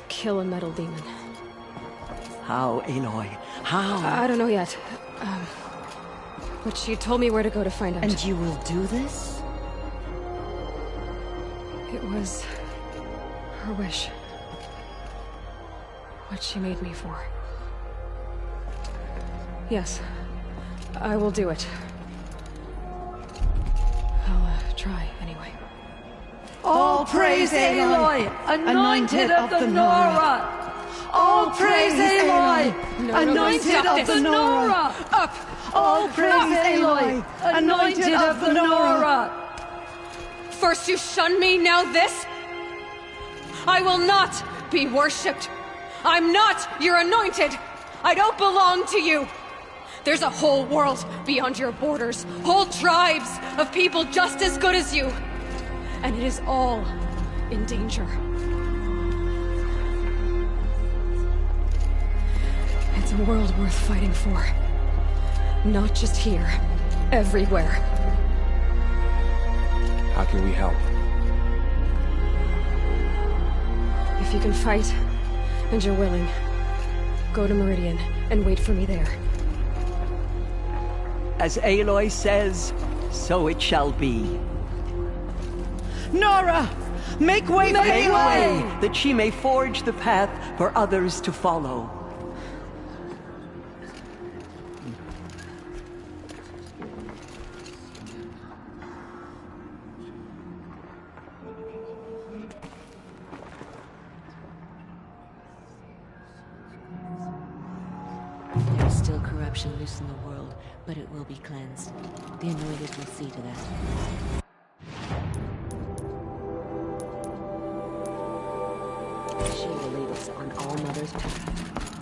[SPEAKER 1] kill a metal demon.
[SPEAKER 13] How, Aloy? How?
[SPEAKER 1] I don't know yet. But she told me where to go to find out.
[SPEAKER 13] And you will do this?
[SPEAKER 1] It was her wish. What she made me for. Yes, I will do it. I'll try anyway.
[SPEAKER 13] All praise Aloy, anointed of the Nora! All praise Aloy, anointed of the Nora!
[SPEAKER 1] Up!
[SPEAKER 13] All praise Aloy, anointed of the Nora!
[SPEAKER 1] First you shun me, now this? I will not be worshipped. I'm not your anointed. I don't belong to you. There's a whole world beyond your borders, whole tribes of people just as good as you. And it is all in danger. It's a world worth fighting for. Not just here, everywhere.
[SPEAKER 22] How can we help?
[SPEAKER 1] If you can fight, and you're willing, go to Meridian and wait for me there.
[SPEAKER 13] As Aloy says, so it shall be. Nora! Make way for Aloy! That she may forge the path for others to follow.
[SPEAKER 3] There is still corruption loose in the world, but it will be cleansed. The Anointed will see to that. She will lead us on All Mother's path.